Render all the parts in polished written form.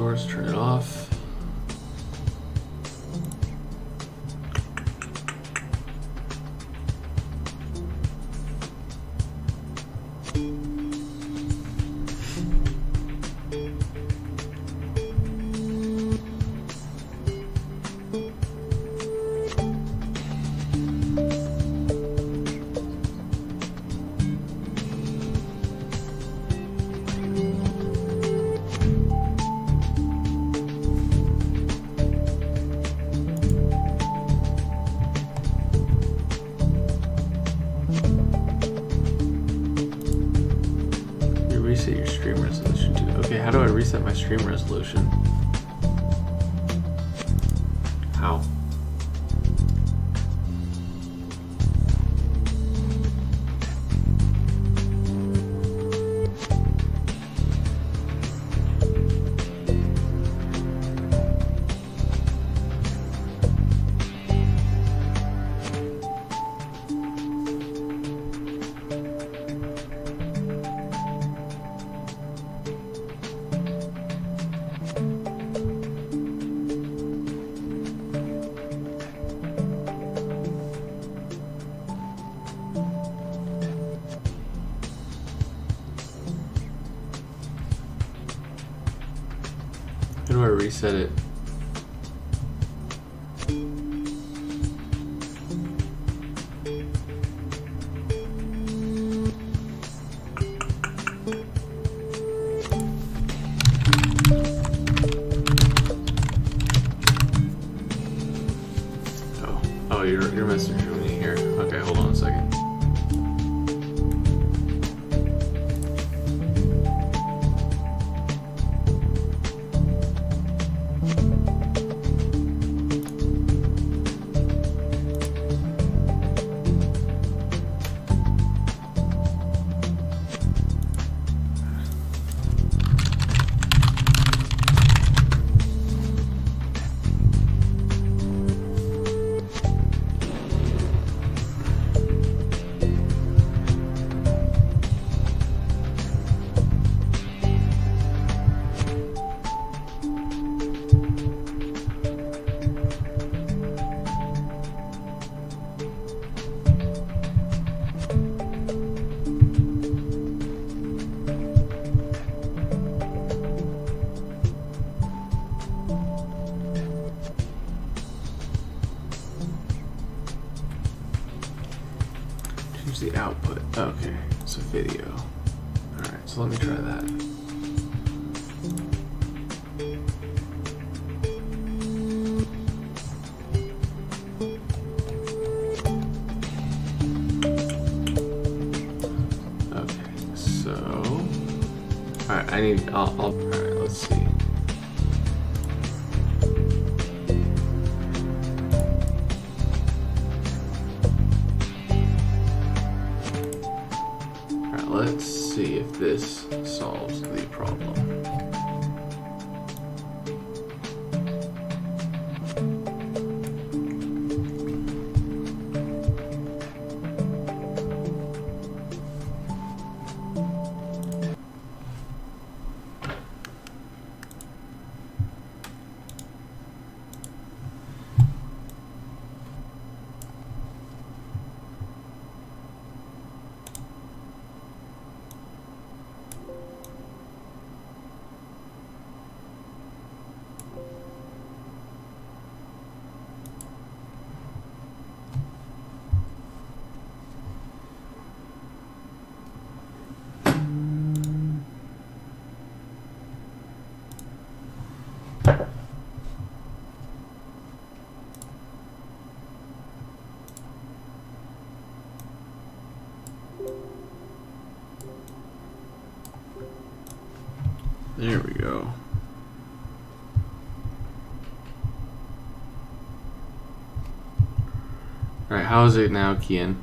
source, turn it off. Reset your stream resolution too. Okay, how do I reset my stream resolution? How? How do I reset it? Oh, you're messaging me here. Okay, hold on a second. Choose the output. Okay, it's a video. Alright, so let me try that. Okay, so alright, alright, let's see. Let's see if this solves the problem. There we go. Alright, how is it now, Kian?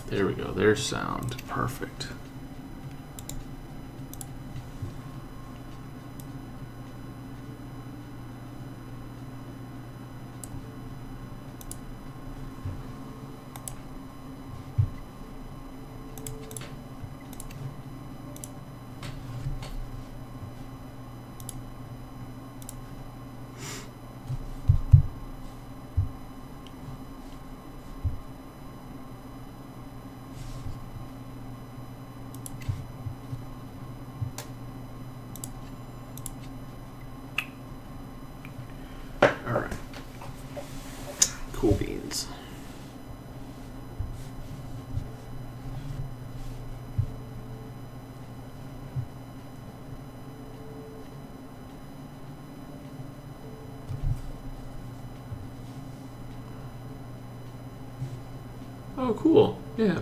There we go, there's sound. Perfect. Alright. Cool beans. Oh, cool. Yeah.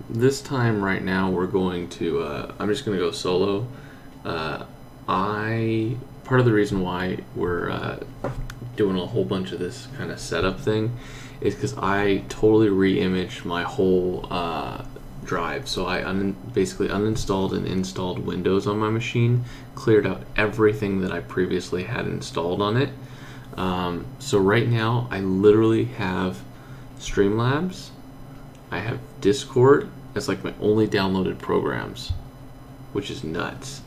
This time right now we're going to, I'm just going to go solo. Part of the reason why we're doing a whole bunch of this kind of setup thing is because I totally re-imaged my whole drive. So I basically uninstalled and installed Windows on my machine, cleared out everything that I previously had installed on it. So right now I literally have Streamlabs, I have Discord as like my only downloaded programs, which is nuts.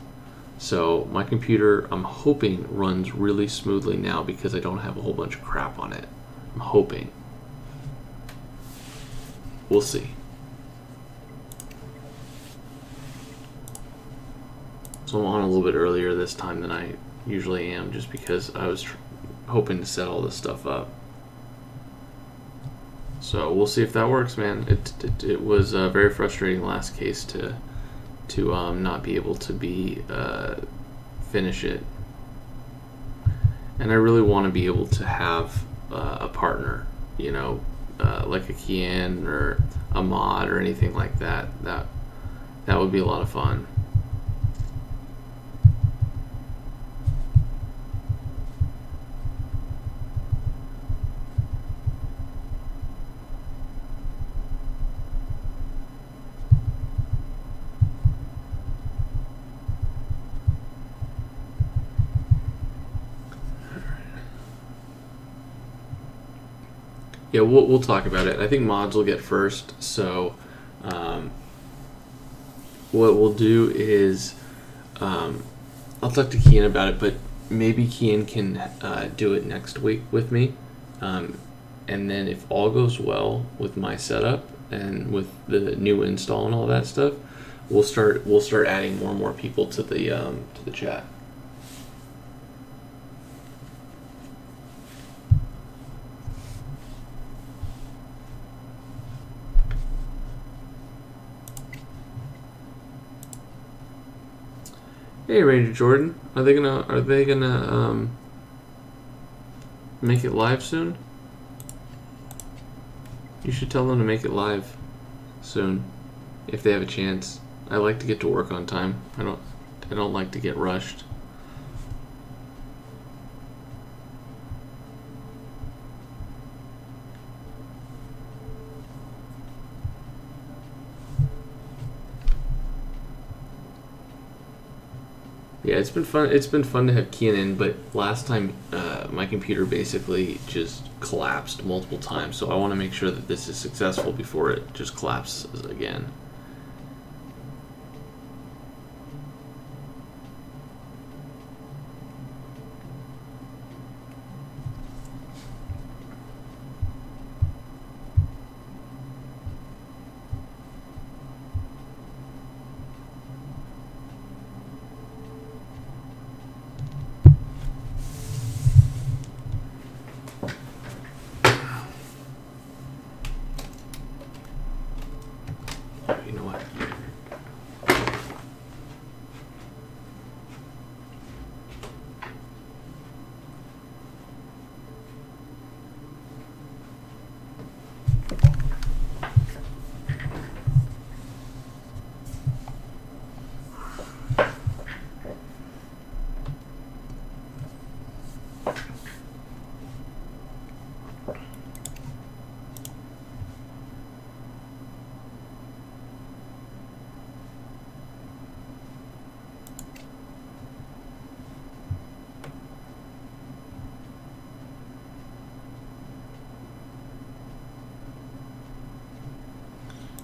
So my computer, I'm hoping, runs really smoothly now because I don't have a whole bunch of crap on it. I'm hoping. We'll see. So I'm on a little bit earlier this time than I usually am, just because I was hoping to set all this stuff up. So we'll see if that works, man. It was very frustrating last case to not be able to finish it, and I really want to be able to have a partner, you know, like a Kian or a mod or anything like that. That would be a lot of fun. Yeah, we'll talk about it. I think mods will get first, so what we'll do is I'll talk to Kian about it, but maybe Kian can do it next week with me, and then if all goes well with my setup and with the new install and all that stuff, we'll start adding more and more people to the chat. Hey, Ranger Jordan, are they gonna make it live soon? You should tell them to make it live soon if they have a chance. I like to get to work on time. I don't like to get rushed. Yeah, it's been fun. It's been fun to have Kian in, but last time my computer basically just collapsed multiple times, so I want to make sure that this is successful before it just collapses again. You know what?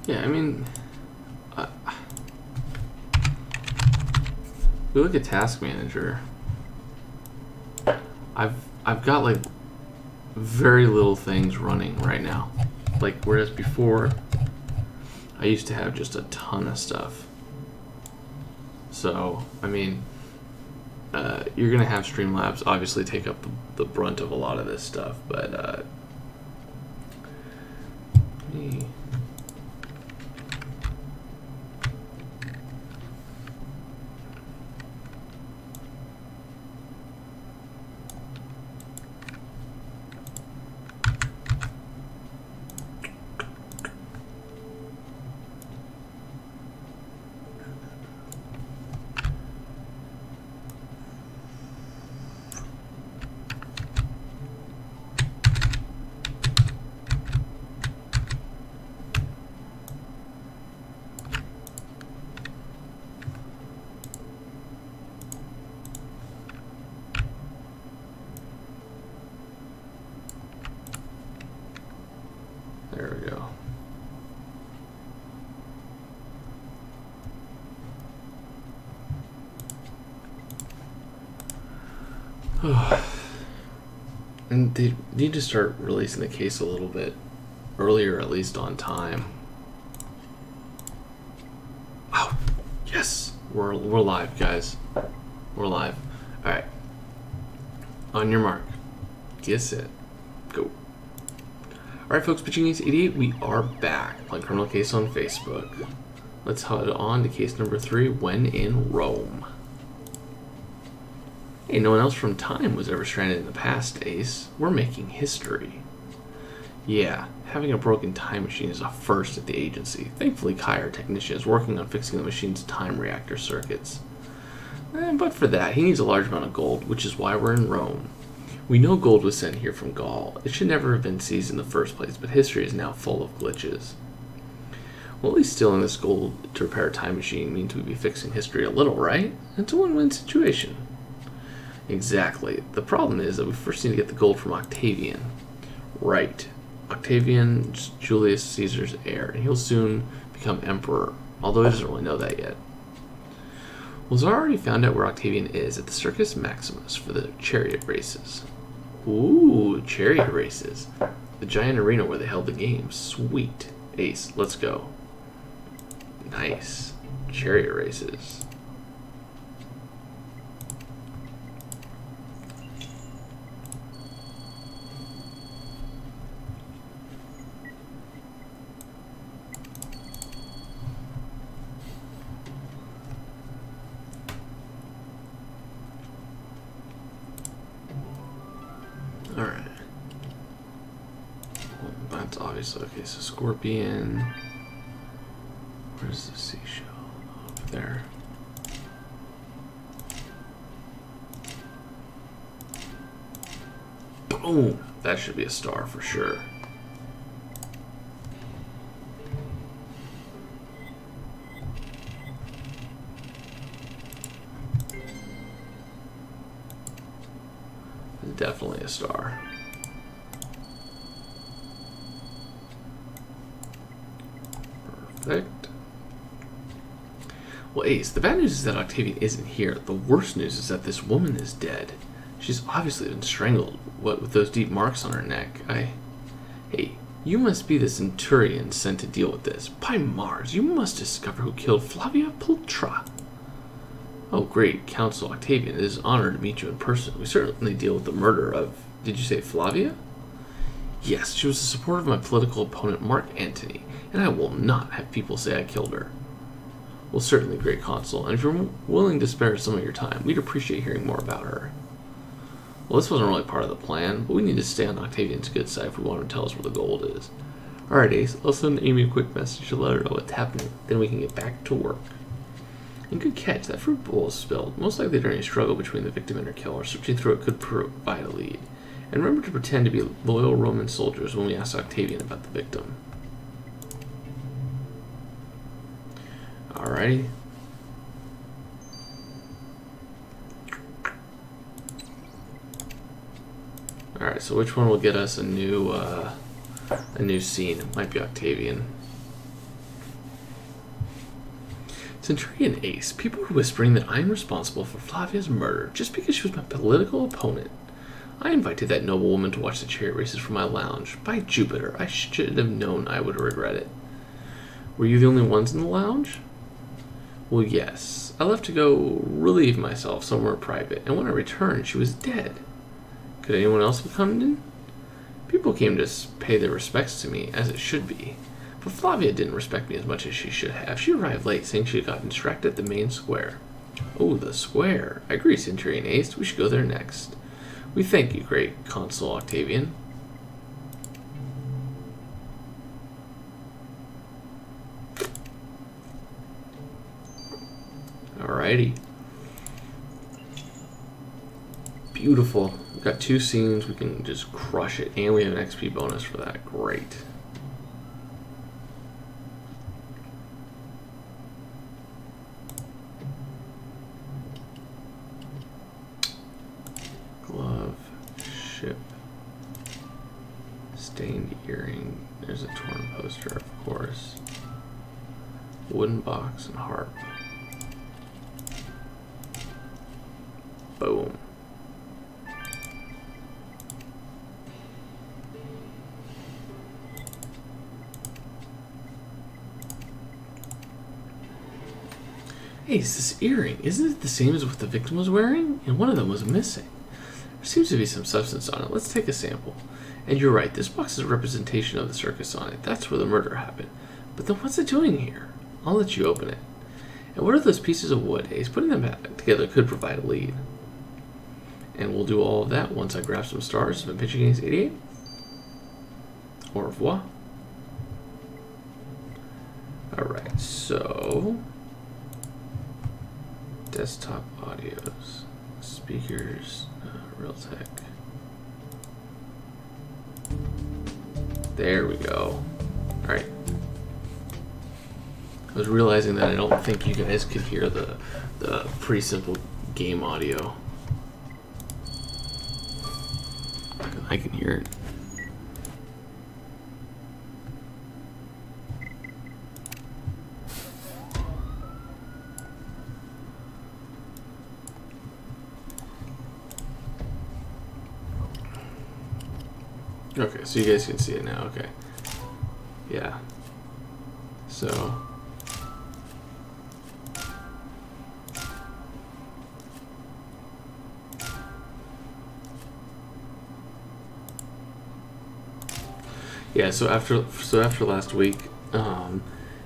Yeah, I mean, we look at Task Manager. I've got like very little things running right now. Like whereas before, I used to have just a ton of stuff. So I mean, you're gonna have Streamlabs obviously take up the brunt of a lot of this stuff, but And they need to start releasing the case a little bit earlier, at least on time. Oh, yes, we're live, guys. We're live. All right. On your mark, get set, go. All right, folks. Pitching Ace 88. We are back playing Criminal Case on Facebook. Let's head on to case number 3. When in Rome. Hey, no one else from Time was ever stranded in the past, Ace. We're making history. Yeah, having a broken time machine is a first at the agency. Thankfully, Kai, our technician, is working on fixing the machine's time reactor circuits. But for that, he needs a large amount of gold, which is why we're in Rome. We know gold was sent here from Gaul. It should never have been seized in the first place, but history is now full of glitches. Well, at least stealing this gold to repair a time machine means we'd be fixing history a little, right? It's a win-win situation. Exactly. The problem is that we first need to get the gold from Octavian. Right. Octavian, Julius Caesar's heir, and he'll soon become emperor, although he doesn't really know that yet. Well, Zara already found out where Octavian is at the Circus Maximus for the chariot races. Ooh, chariot races. The giant arena where they held the games. Sweet. Ace, let's go. Nice. Chariot races. Alright. Well, that's obviously okay, so Scorpion. Where's the seashell? Over there. Boom! That should be a star for sure. Definitely a star. Perfect. Well, Ace, the bad news is that Octavian isn't here. The worst news is that this woman is dead. She's obviously been strangled, what with those deep marks on her neck. Hey, you must be the centurion sent to deal with this. By Mars, you must discover who killed Flavia Pultra. Oh, great, Counsel Octavian. It is an honor to meet you in person. We certainly deal with the murder of, did you say Flavia? Yes, she was the supporter of my political opponent, Mark Antony, and I will not have people say I killed her. Well, certainly, great Consul, and if you're willing to spare some of your time, we'd appreciate hearing more about her. Well, this wasn't really part of the plan, but we need to stay on Octavian's good side if we want him to tell us where the gold is. Alright, Ace, I'll send Amy a quick message to let her know what's happening, then we can get back to work. And good catch, that fruit bowl is spilled, most likely during a struggle between the victim and her killer. Searching through it could provide a lead. And remember to pretend to be loyal Roman soldiers when we ask Octavian about the victim. Alrighty. Alright, so which one will get us a new scene? It might be Octavian. Centurion Ace, people are whispering that I am responsible for Flavia's murder just because she was my political opponent. I invited that noble woman to watch the chariot races from my lounge. By Jupiter, I should have known I would regret it. Were you the only ones in the lounge? Well, yes. I left to go relieve myself somewhere private, and when I returned, she was dead. Could anyone else have come in? People came to pay their respects to me, as it should be. But Flavia didn't respect me as much as she should have. She arrived late, saying she had gotten distracted at the main square. Oh, the square. I agree, Centurion Ace. We should go there next. We thank you, great Consul Octavian. Alrighty. Beautiful. We've got 2 scenes. We can just crush it. And we have an XP bonus for that. Great. Glove. Ship. Stained earring. There's a torn poster, of course. Wooden box and harp. Boom. Hey, it's this earring. Isn't it the same as what the victim was wearing? And one of them was missing. There seems to be some substance on it. Let's take a sample. And you're right, this box is a representation of the circus on it. That's where the murder happened. But then what's it doing here? I'll let you open it. And what are those pieces of wood? Ace, putting them back together could provide a lead. And we'll do all of that once I grab some stars from pitching against 88. Au revoir. Alright, so desktop audios, speakers, Realtek. There we go. Alright. I was realizing that I don't think you guys could hear the pretty simple game audio. I can hear it. Okay, so you guys can see it now. Okay. Yeah. So. Yeah, so after last week, and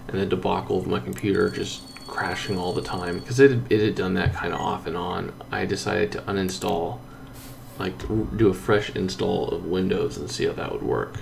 the debacle of my computer just crashing all the time, because it had done that kind of off and on, I decided to uninstall, like do a fresh install of Windows and see how that would work.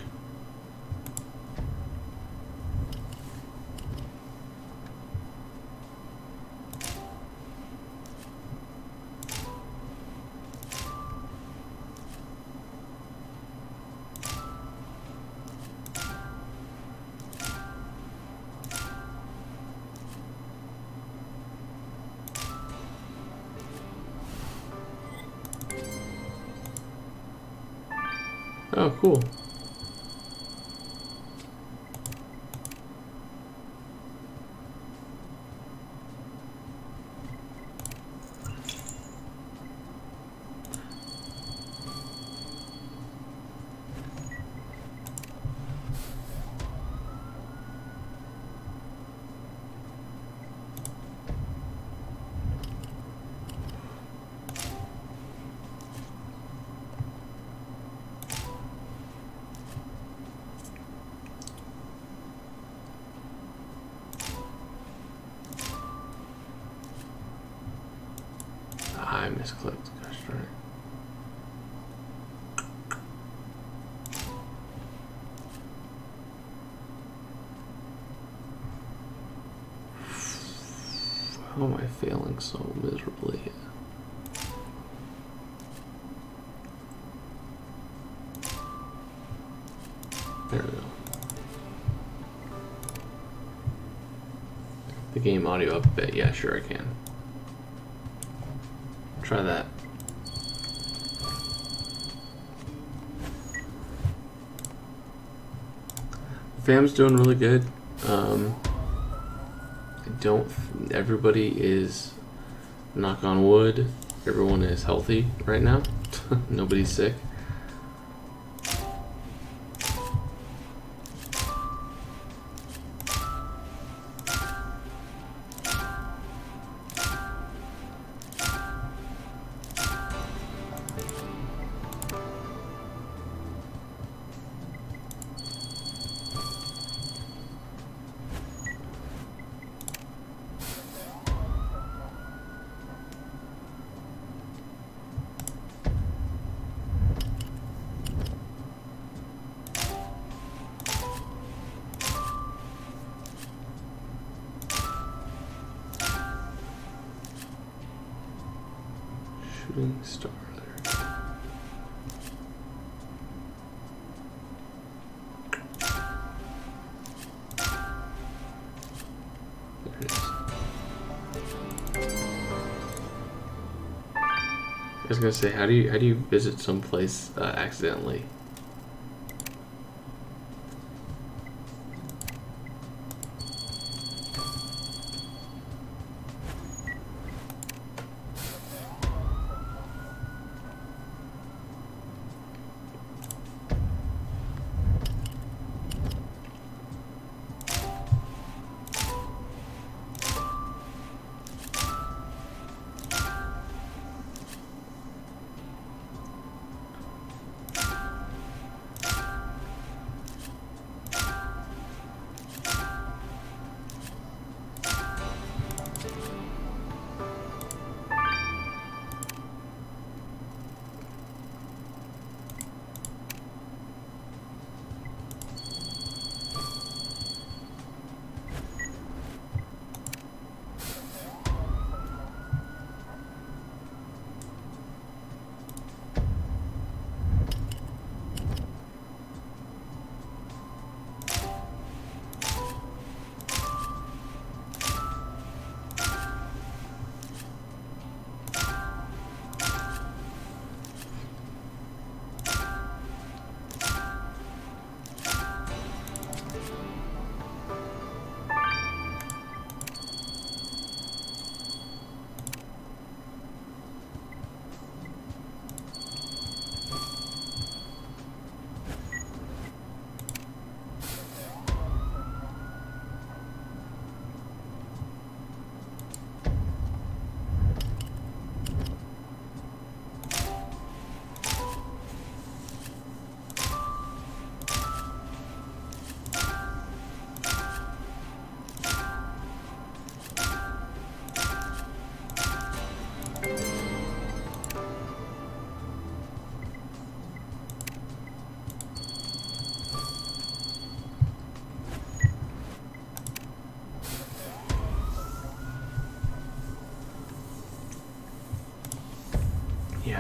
Oh, cool. I misclicked. Gosh darn it. How am I failing so miserably? There we go. The game audio up a bit. Yeah, sure I can. Try that. Fam's doing really good. Everybody is, knock on wood, everyone is healthy right now. Nobody's sick. Shooting star there. There it is. I was gonna say, how do you visit someplace accidentally?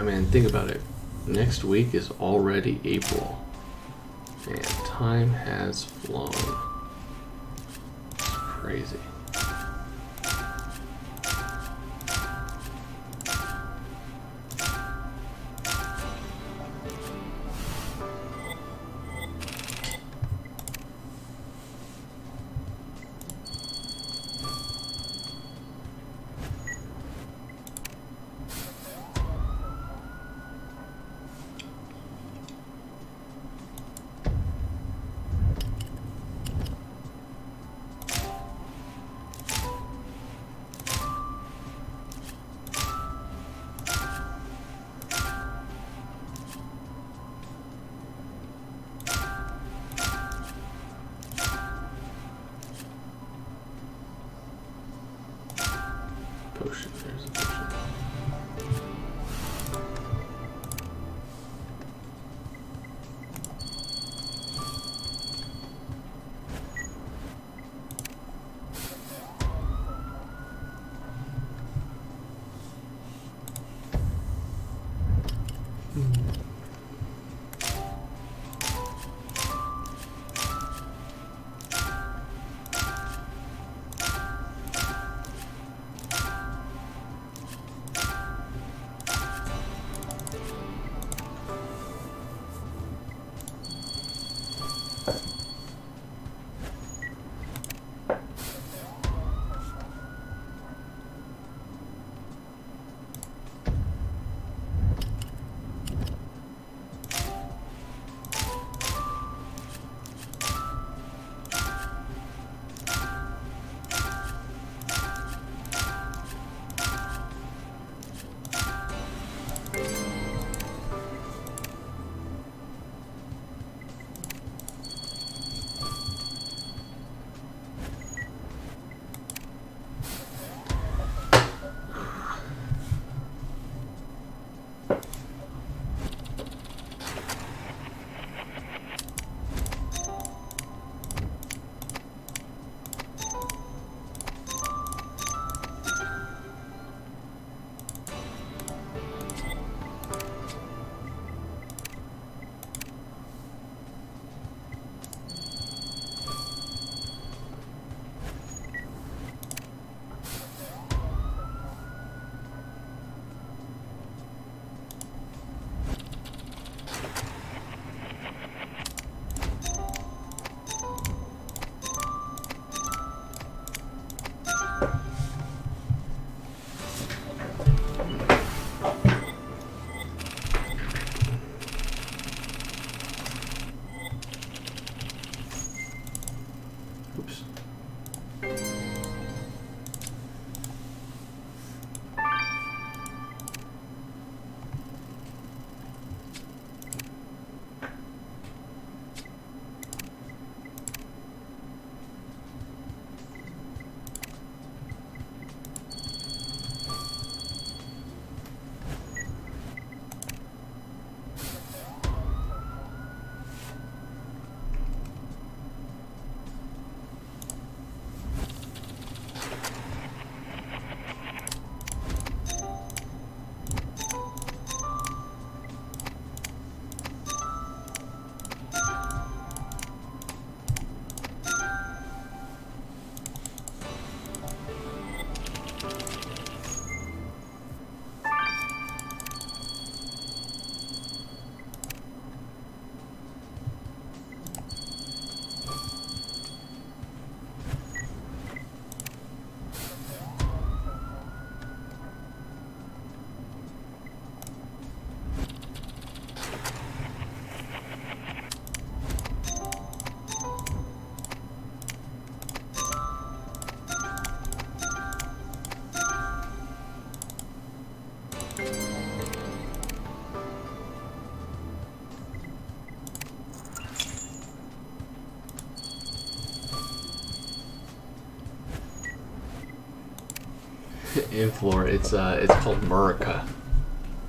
mean, think about it. Next week is already April. Man, time has flown. It's crazy. Potion, there's a potion. Oops. In Florida, it's called Murica.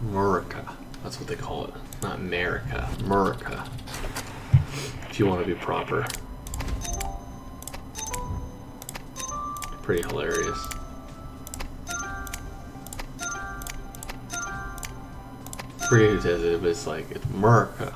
Murica. That's what they call it. Not America. Murica. If you want to be proper. Pretty hilarious. forget who says it, but it's like, it's America.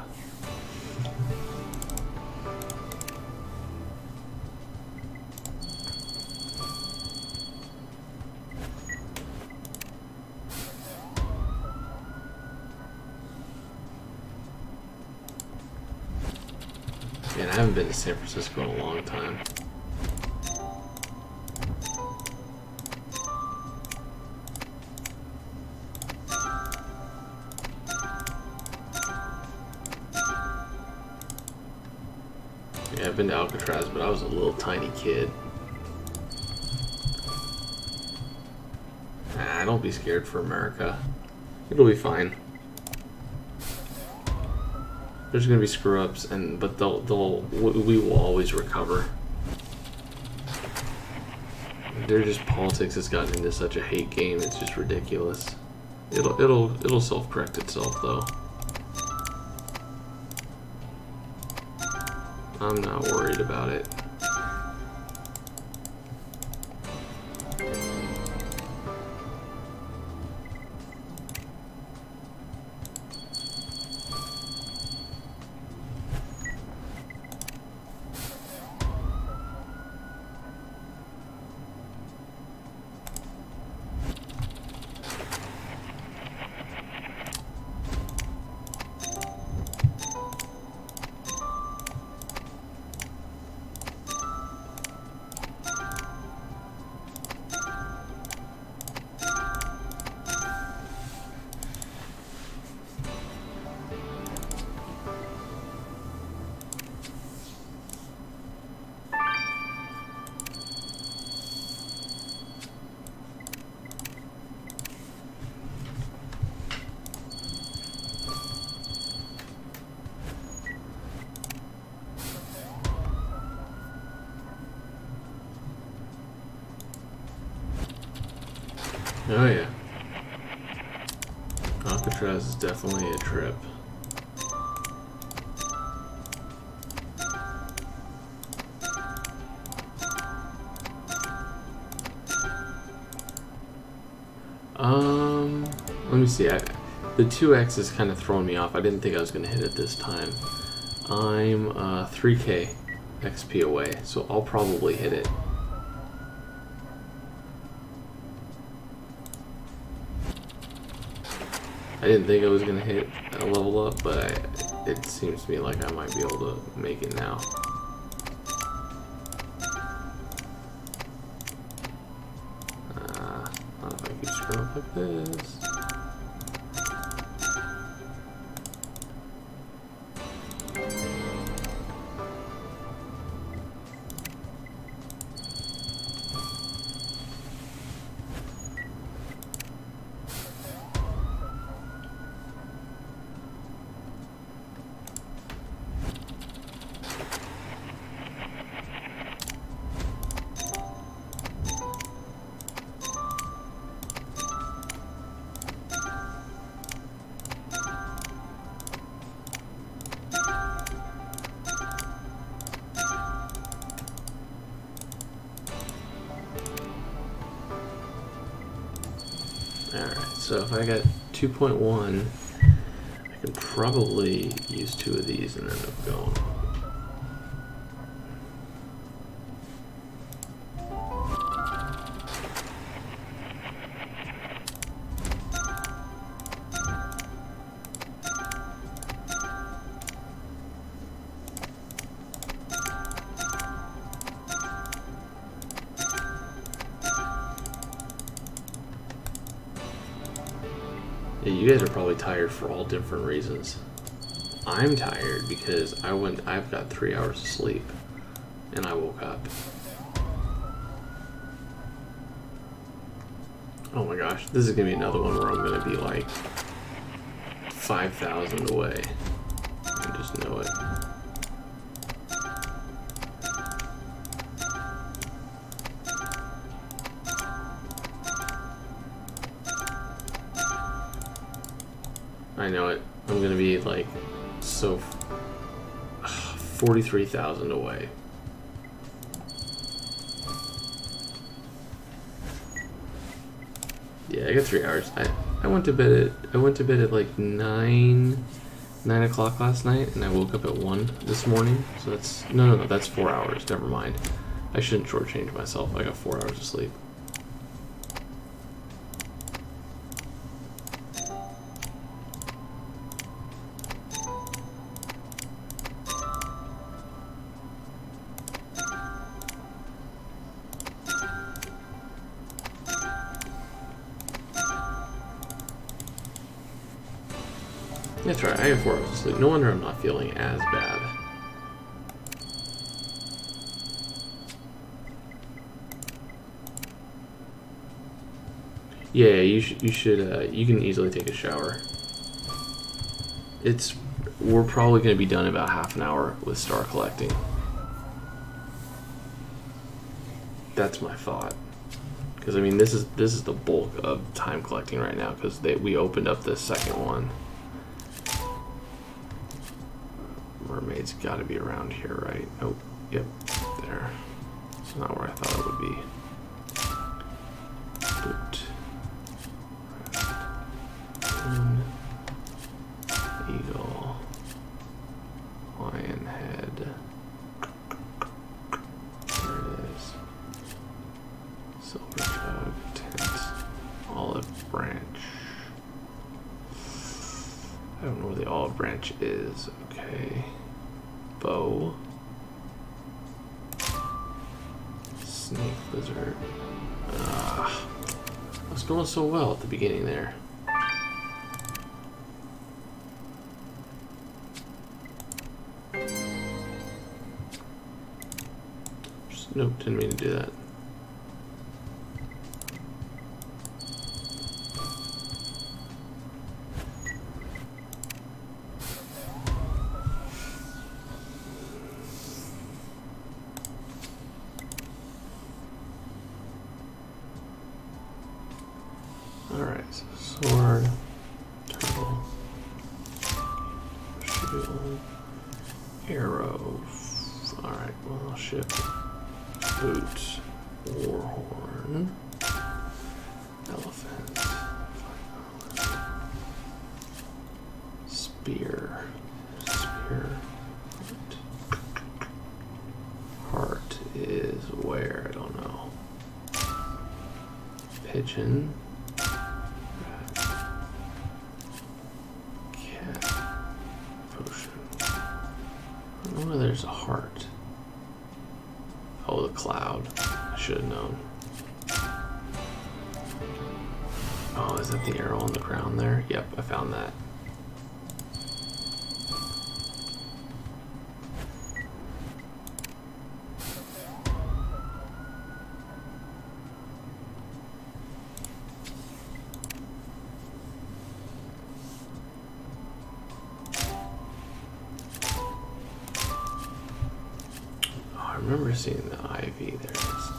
Man, I haven't been to San Francisco in a long time. Yeah, I've been to Alcatraz, but I was a little tiny kid. Nah, don't be scared for America. It'll be fine. There's gonna be screw-ups, but we will always recover. They're just politics has gotten into such a hate game. It's just ridiculous. It'll self-correct itself though. I'm not worried about it. Oh yeah. Alcatraz is definitely a trip. Let me see. The 2x is kind of throwing me off. I didn't think I was going to hit it this time. I'm 3k XP away, so I'll probably hit it. I didn't think I was going to hit a level up, but it seems to me like I might be able to make it now. Not if I keep screwing up like this. Alright, so if I got 2.1, I can probably use 2 of these and end up going. Yeah, you guys are probably tired for all different reasons. I'm tired because I've got 3 hours of sleep and I woke up. Oh my gosh, this is gonna be another one where I'm gonna be like 5,000 away. I just know it. I know it. I'm gonna be like so 43,000 away. Yeah, I got 3 hours. I went to bed at like 9 o'clock last night, and I woke up at 1 this morning. So that's no, that's 4 hours. Never mind. I shouldn't shortchange myself. I got 4 hours of sleep. That's right, I have 4 hours of sleep. No wonder I'm not feeling as bad. Yeah, you should, you can easily take a shower. We're probably going to be done in about half an hour with star collecting. That's my thought. Because, I mean, this is the bulk of time collecting right now, because we opened up the second one. Mermaid's got to be around here, right? Oh, yep, there. It's not where I thought it would be. Boot. Eagle. Lion head. There it is. Silver jug. Tent. Olive branch. I don't know where the olive branch is. Okay. Bow. Snake lizard. I was going so well at the beginning there. Nope, didn't mean to do that. Alright, so sword, turtle, shield, arrow. Alright, well, I'll ship boot, warhorn, elephant, spear, heart is where? I don't know. Pigeon. There's a heart. Oh, the cloud. I should have known. Oh, is that the arrow on the ground there? Yep, I found that. I remember seeing the ivy. There it is.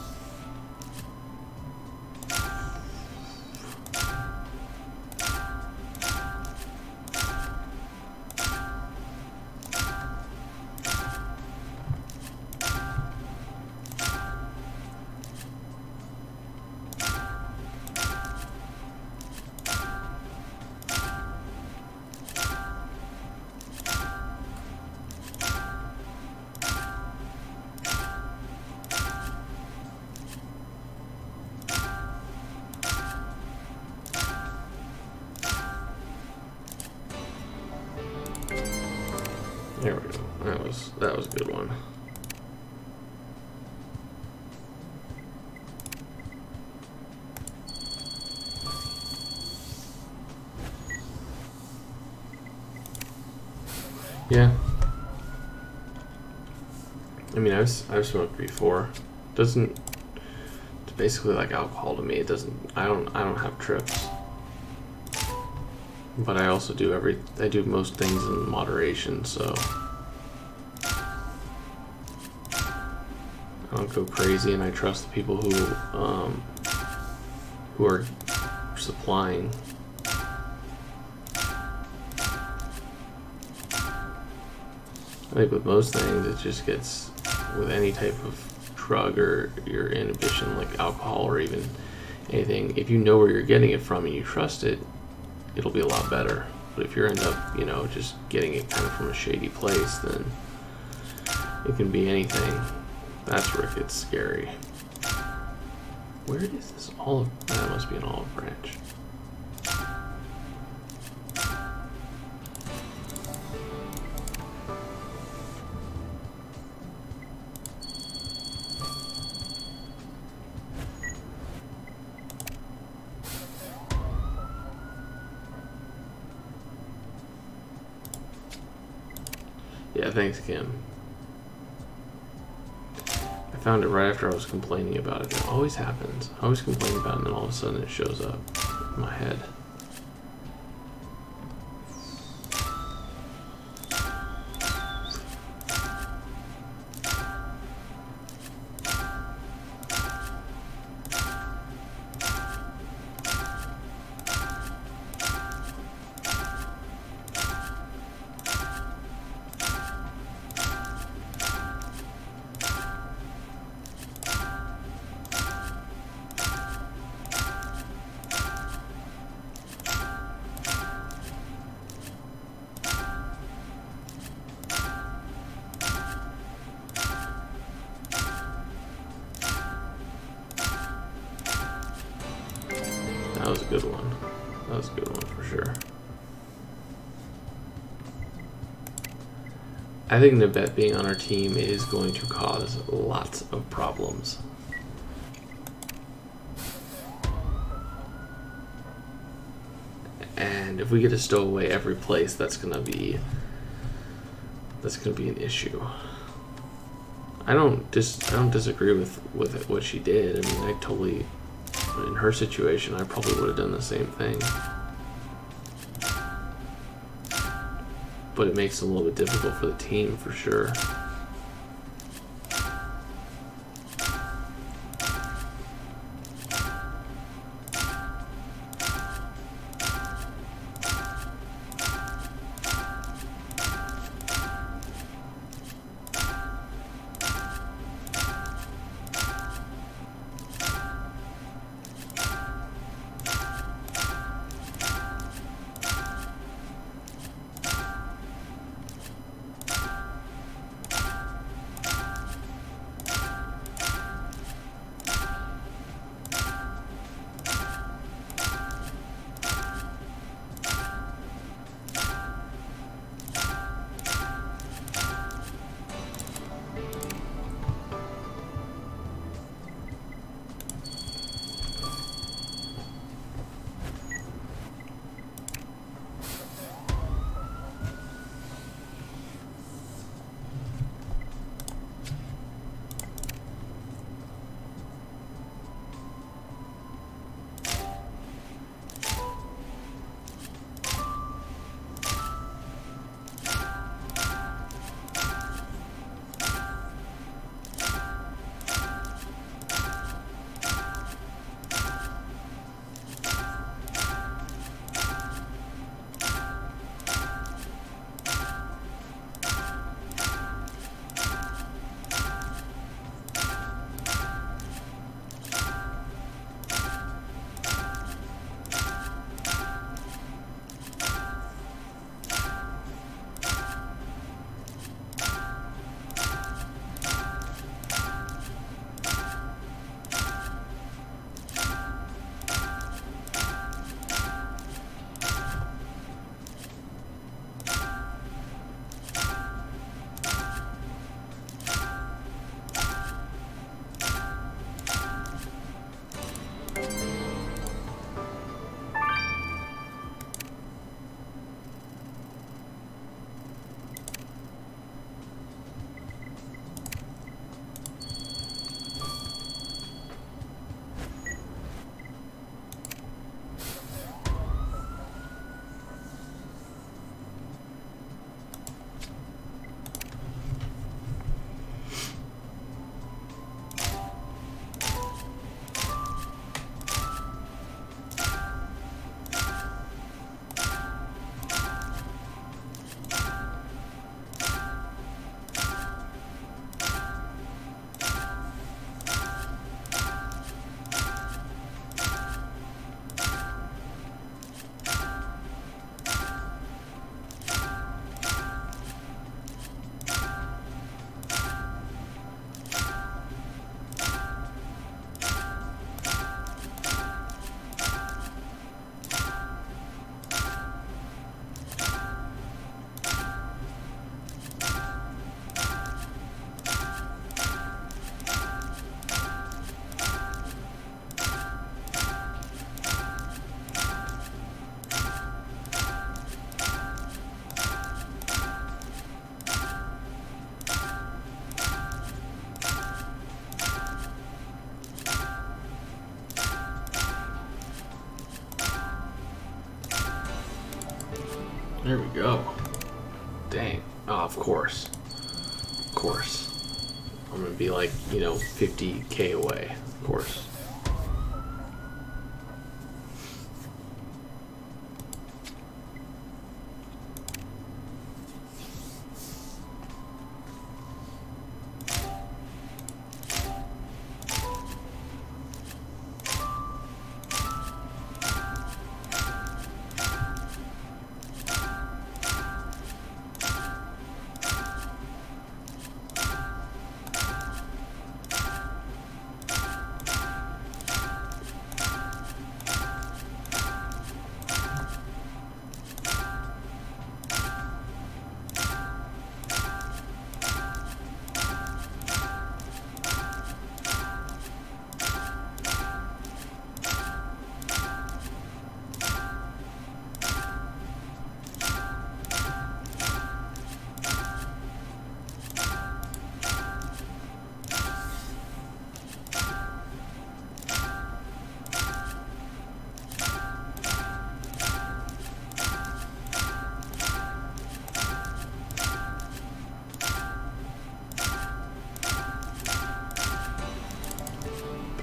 There we go. That was a good one. Yeah. I mean, I've smoked before. It's basically like alcohol to me. It doesn't. I don't have trips. But I also I do most things in moderation, so I don't go crazy, and I trust the people who are supplying. I think with most things, it just gets, with any type of drug or your inhibition, like alcohol or even anything, if you know where you're getting it from and you trust it, it'll be a lot better. But if you end up, you know, just getting it kind of from a shady place, then it can be anything. That's where it gets scary. Where is this olive? That must be an olive branch. Yeah, thanks, Kim. I found it right after I was complaining about it. It always happens. I always complain about it, and then all of a sudden it shows up in my head. That was a good one. That was a good one for sure. I think Nibet being on our team is going to cause lots of problems. And if we get to stow away every place, that's gonna be an issue. I don't disagree with what she did. I mean, I totally, in her situation, I probably would have done the same thing. But it makes it a little bit difficult for the team, for sure. There we go. Dang. Oh, of course. Of course. I'm gonna be like, you know, 50K away. Of course.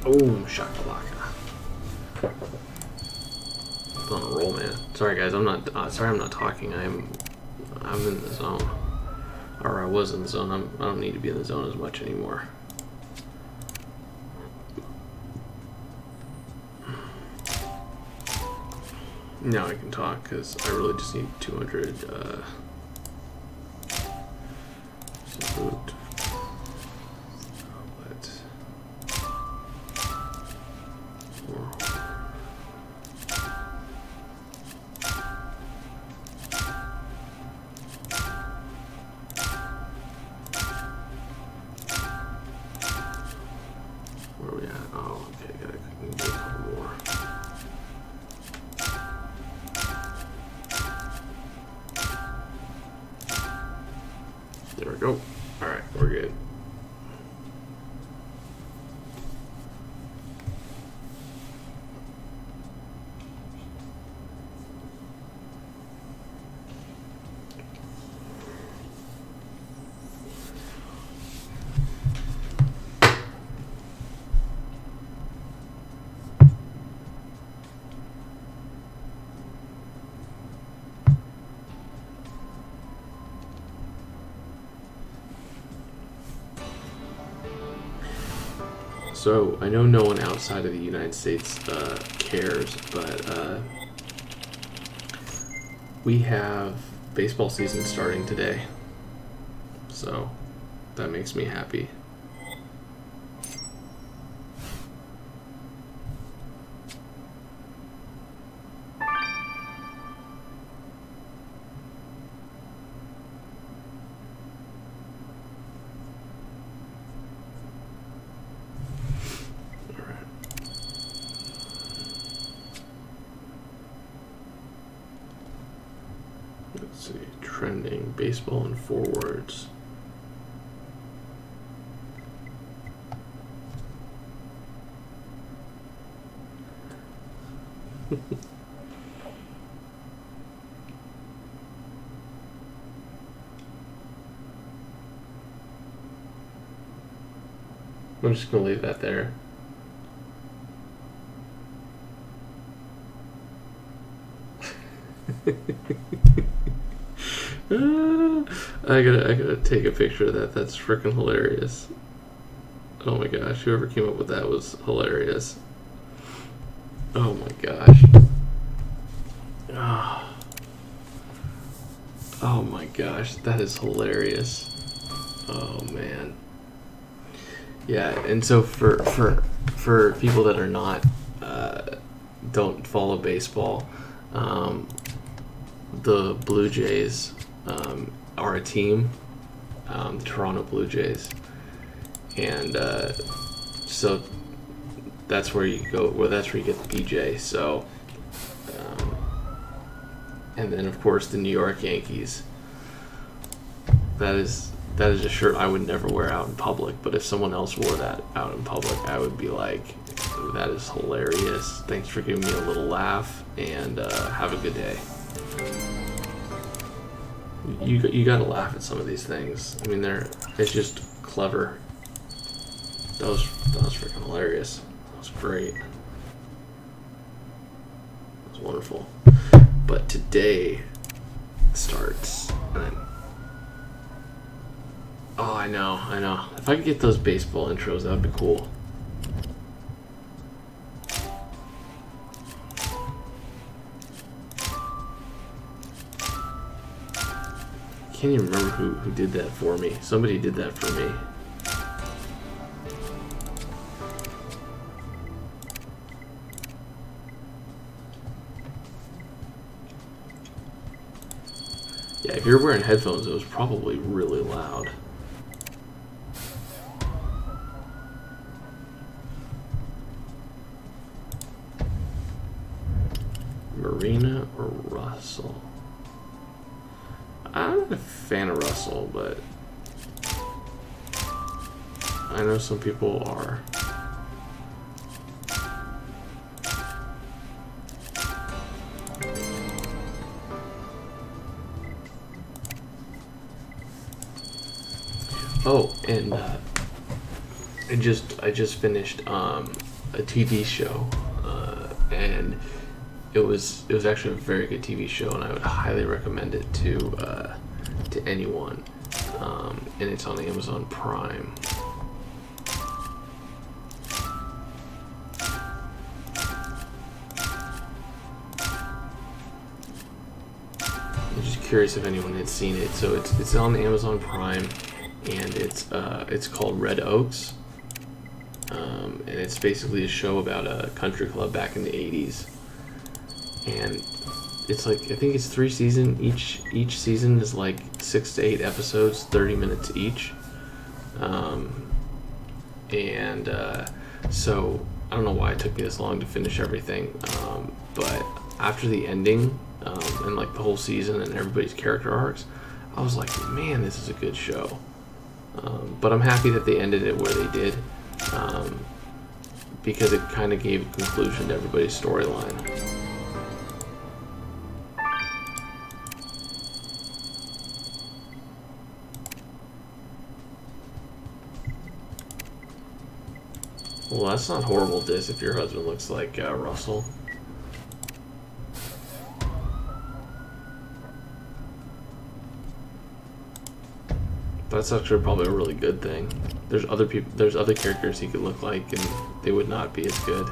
Oh, shakalaka. It's on a roll, man. Sorry, guys. I'm not. Sorry, I'm not talking. I'm in the zone, or I was in the zone. I don't need to be in the zone as much anymore. Now I can talk because I really just need 200. Food. Where are we at? Oh, okay, gotta do a couple more. There we go. Alright, we're good. So, I know no one outside of the United States cares, but we have baseball season starting today. So, that makes me happy. Let's see, trending baseball and forwards. I'm just gonna leave that there. I gotta take a picture of that. That's freaking hilarious. Oh my gosh, whoever came up with that was hilarious. Oh my gosh. Oh my gosh, that is hilarious. Oh man. Yeah, and so for people that are not don't follow baseball, the Blue Jays are a team, the Toronto Blue Jays, and so that's where you go. Well, that's where you get the BJ. So, and then of course the New York Yankees. That is a shirt I would never wear out in public. But if someone else wore that out in public, I would be like, "That is hilarious. Thanks for giving me a little laugh, and have a good day." you gotta laugh at some of these things. I mean, it's just clever. That was freaking hilarious. That was great. That was wonderful. But today starts, and oh, I know. If I could get those baseball intros, that would be cool. Can't even remember who did that for me. Somebody did that for me. Yeah, if you're wearing headphones, it was probably really loud. Marina or Russell? I'm not a fan of Russell, but I know some people are. Oh, and I just finished a TV show, and it was actually a very good TV show, and I would highly recommend it to anyone. And it's on Amazon Prime. I'm just curious if anyone had seen it. So it's on Amazon Prime, and it's called Red Oaks. And it's basically a show about a country club back in the 80s. And it's like, I think it's 3 seasons. Each season is like 6 to 8 episodes, 30 minutes each. So I don't know why it took me this long to finish everything. But after the ending, and like the whole season and everybody's character arcs, I was like, man, this is a good show. But I'm happy that they ended it where they did, because it kind of gave a conclusion to everybody's storyline. Well, that's not horrible, Dis, if your husband looks like Russell. That's actually probably a really good thing. There's other characters he could look like, and they would not be as good.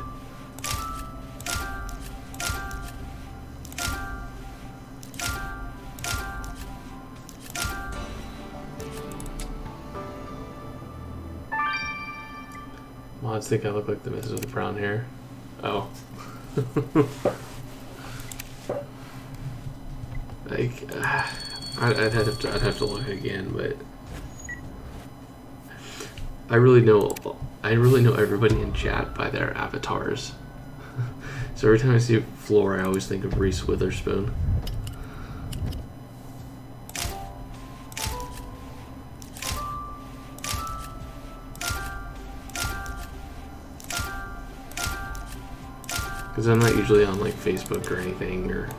Mods think I look like the missus with the brown hair. Oh. Like, I'd have to look again, but I really know everybody in chat by their avatars. So every time I see Floor, I always think of Reese Witherspoon. Because I'm not usually on like Facebook or anything, or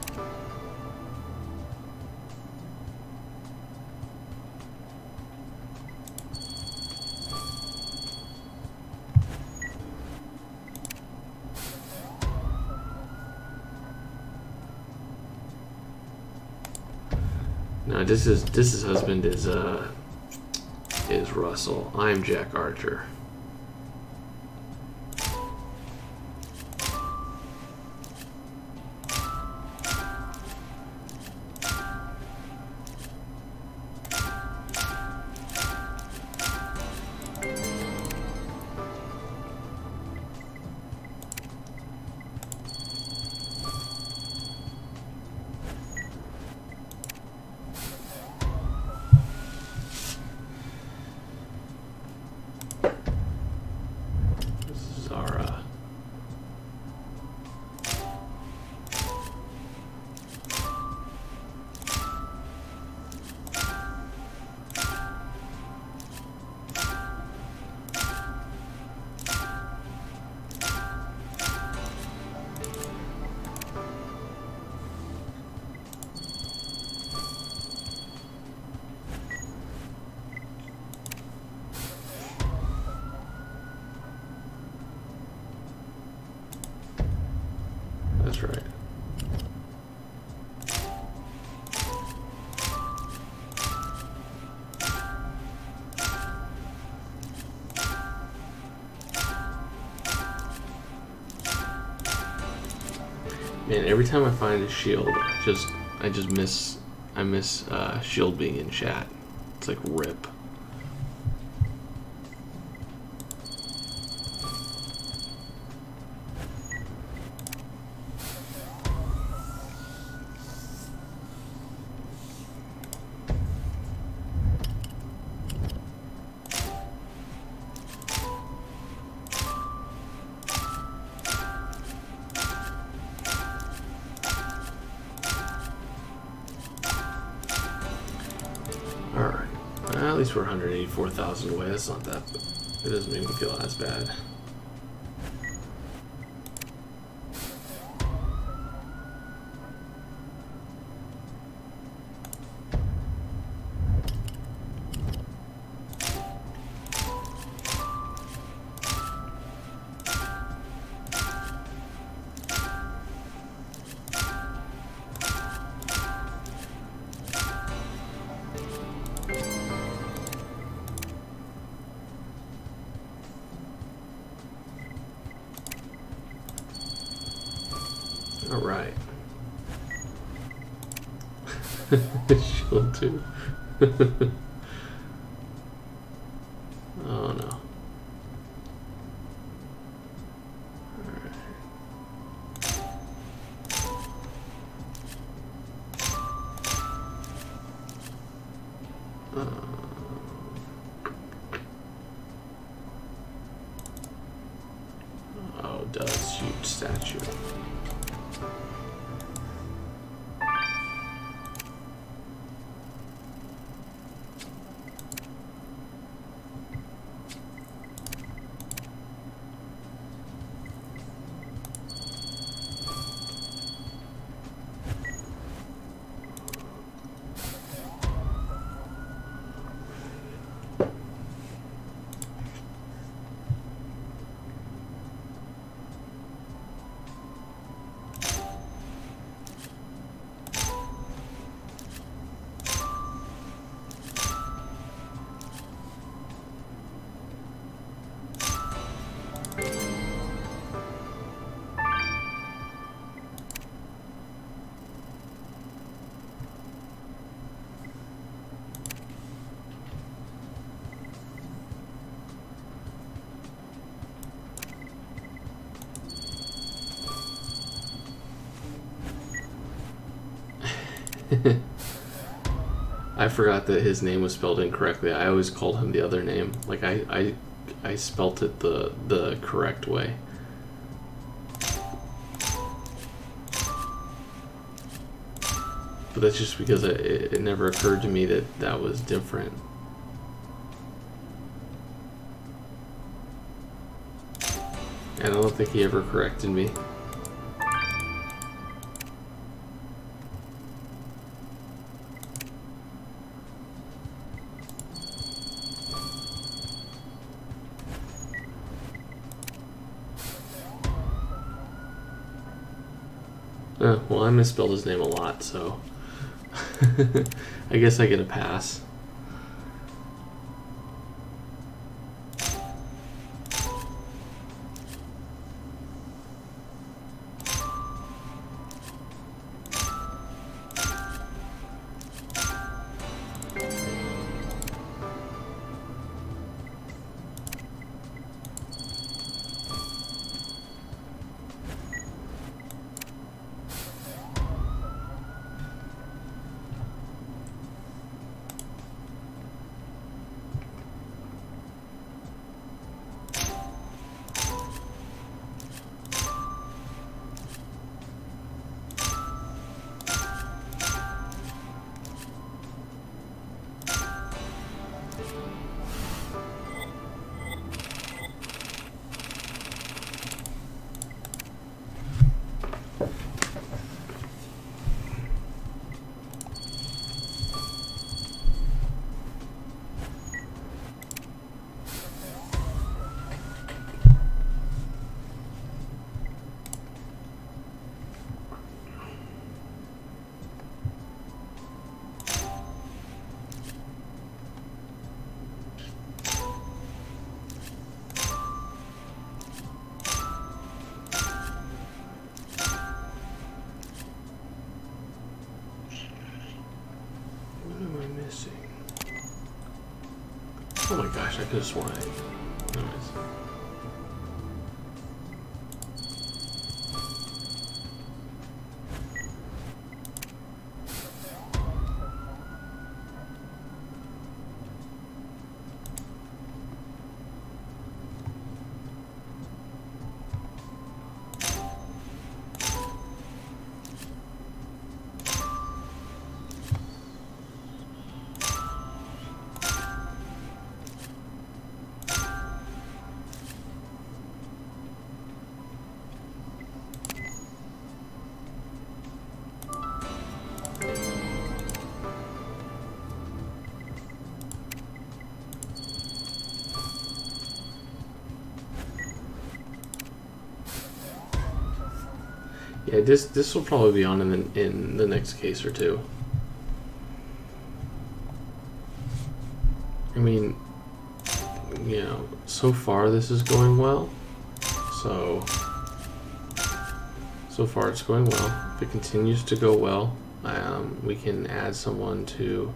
no. This husband is Russell. I'm Jack Archer. Man, every time I find a shield, I just miss shield being in chat. It's like rip. Alright, at least we're 184,000 away. That's not that, it doesn't make me feel as bad. All right. Shield 2. Oh no. Oh, does shoot statue. I forgot that his name was spelled incorrectly. I always called him the other name. Like I spelt it the correct way. But that's just because it never occurred to me that that was different. And I don't think he ever corrected me. Well, I misspelled his name a lot, so I guess I get a pass. missing? Oh my gosh, I could have sworn I... Anyways. Yeah, this will probably be on in the next case or two. I mean, you know, so far this is going well. So far it's going well. If it continues to go well, we can add someone to.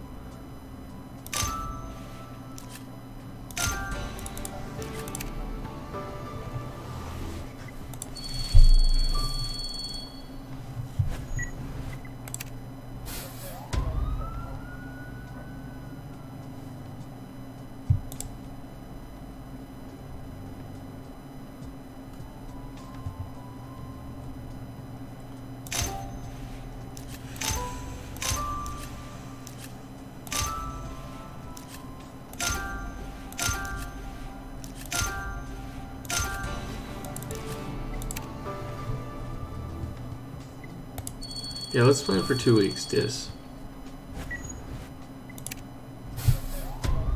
Yeah, let's plan for 2 weeks, Dis.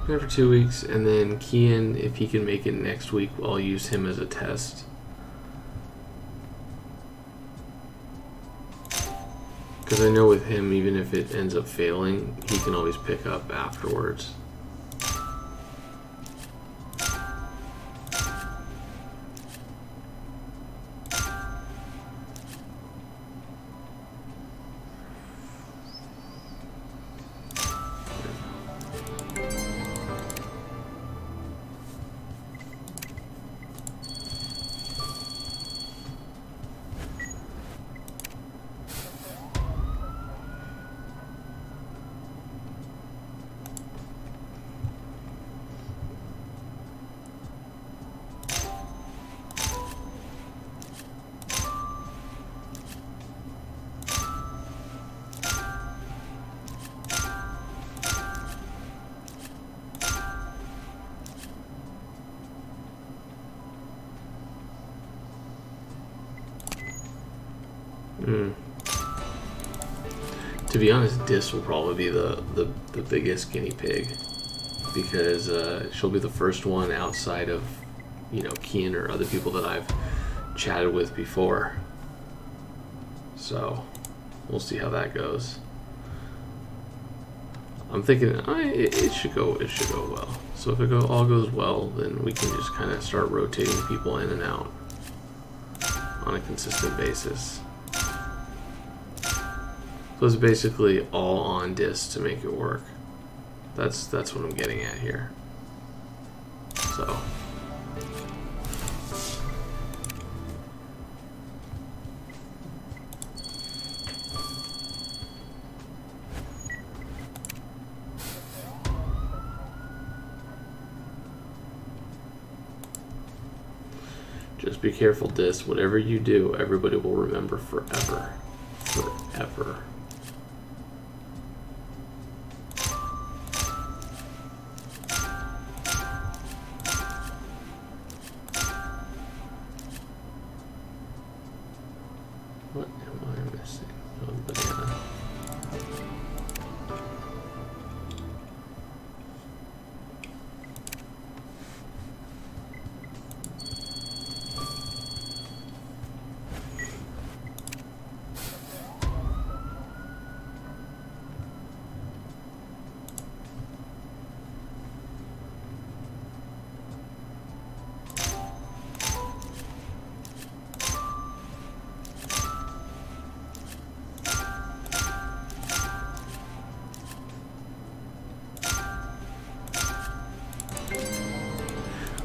Plan for 2 weeks, and then Kian, if he can make it next week, I'll use him as a test. Because I know with him, even if it ends up failing, he can always pick up afterwards. To be honest, Dis will probably be the biggest guinea pig, because she'll be the first one outside of, you know, Kian or other people that I've chatted with before. So we'll see how that goes. I'm thinking it should go well. So if it all goes well, then we can just kind of start rotating people in and out on a consistent basis. So it's basically all on Dis to make it work. That's what I'm getting at here. So just be careful, Dis. Whatever you do, everybody will remember forever. Forever. What am I missing? Oh, banana.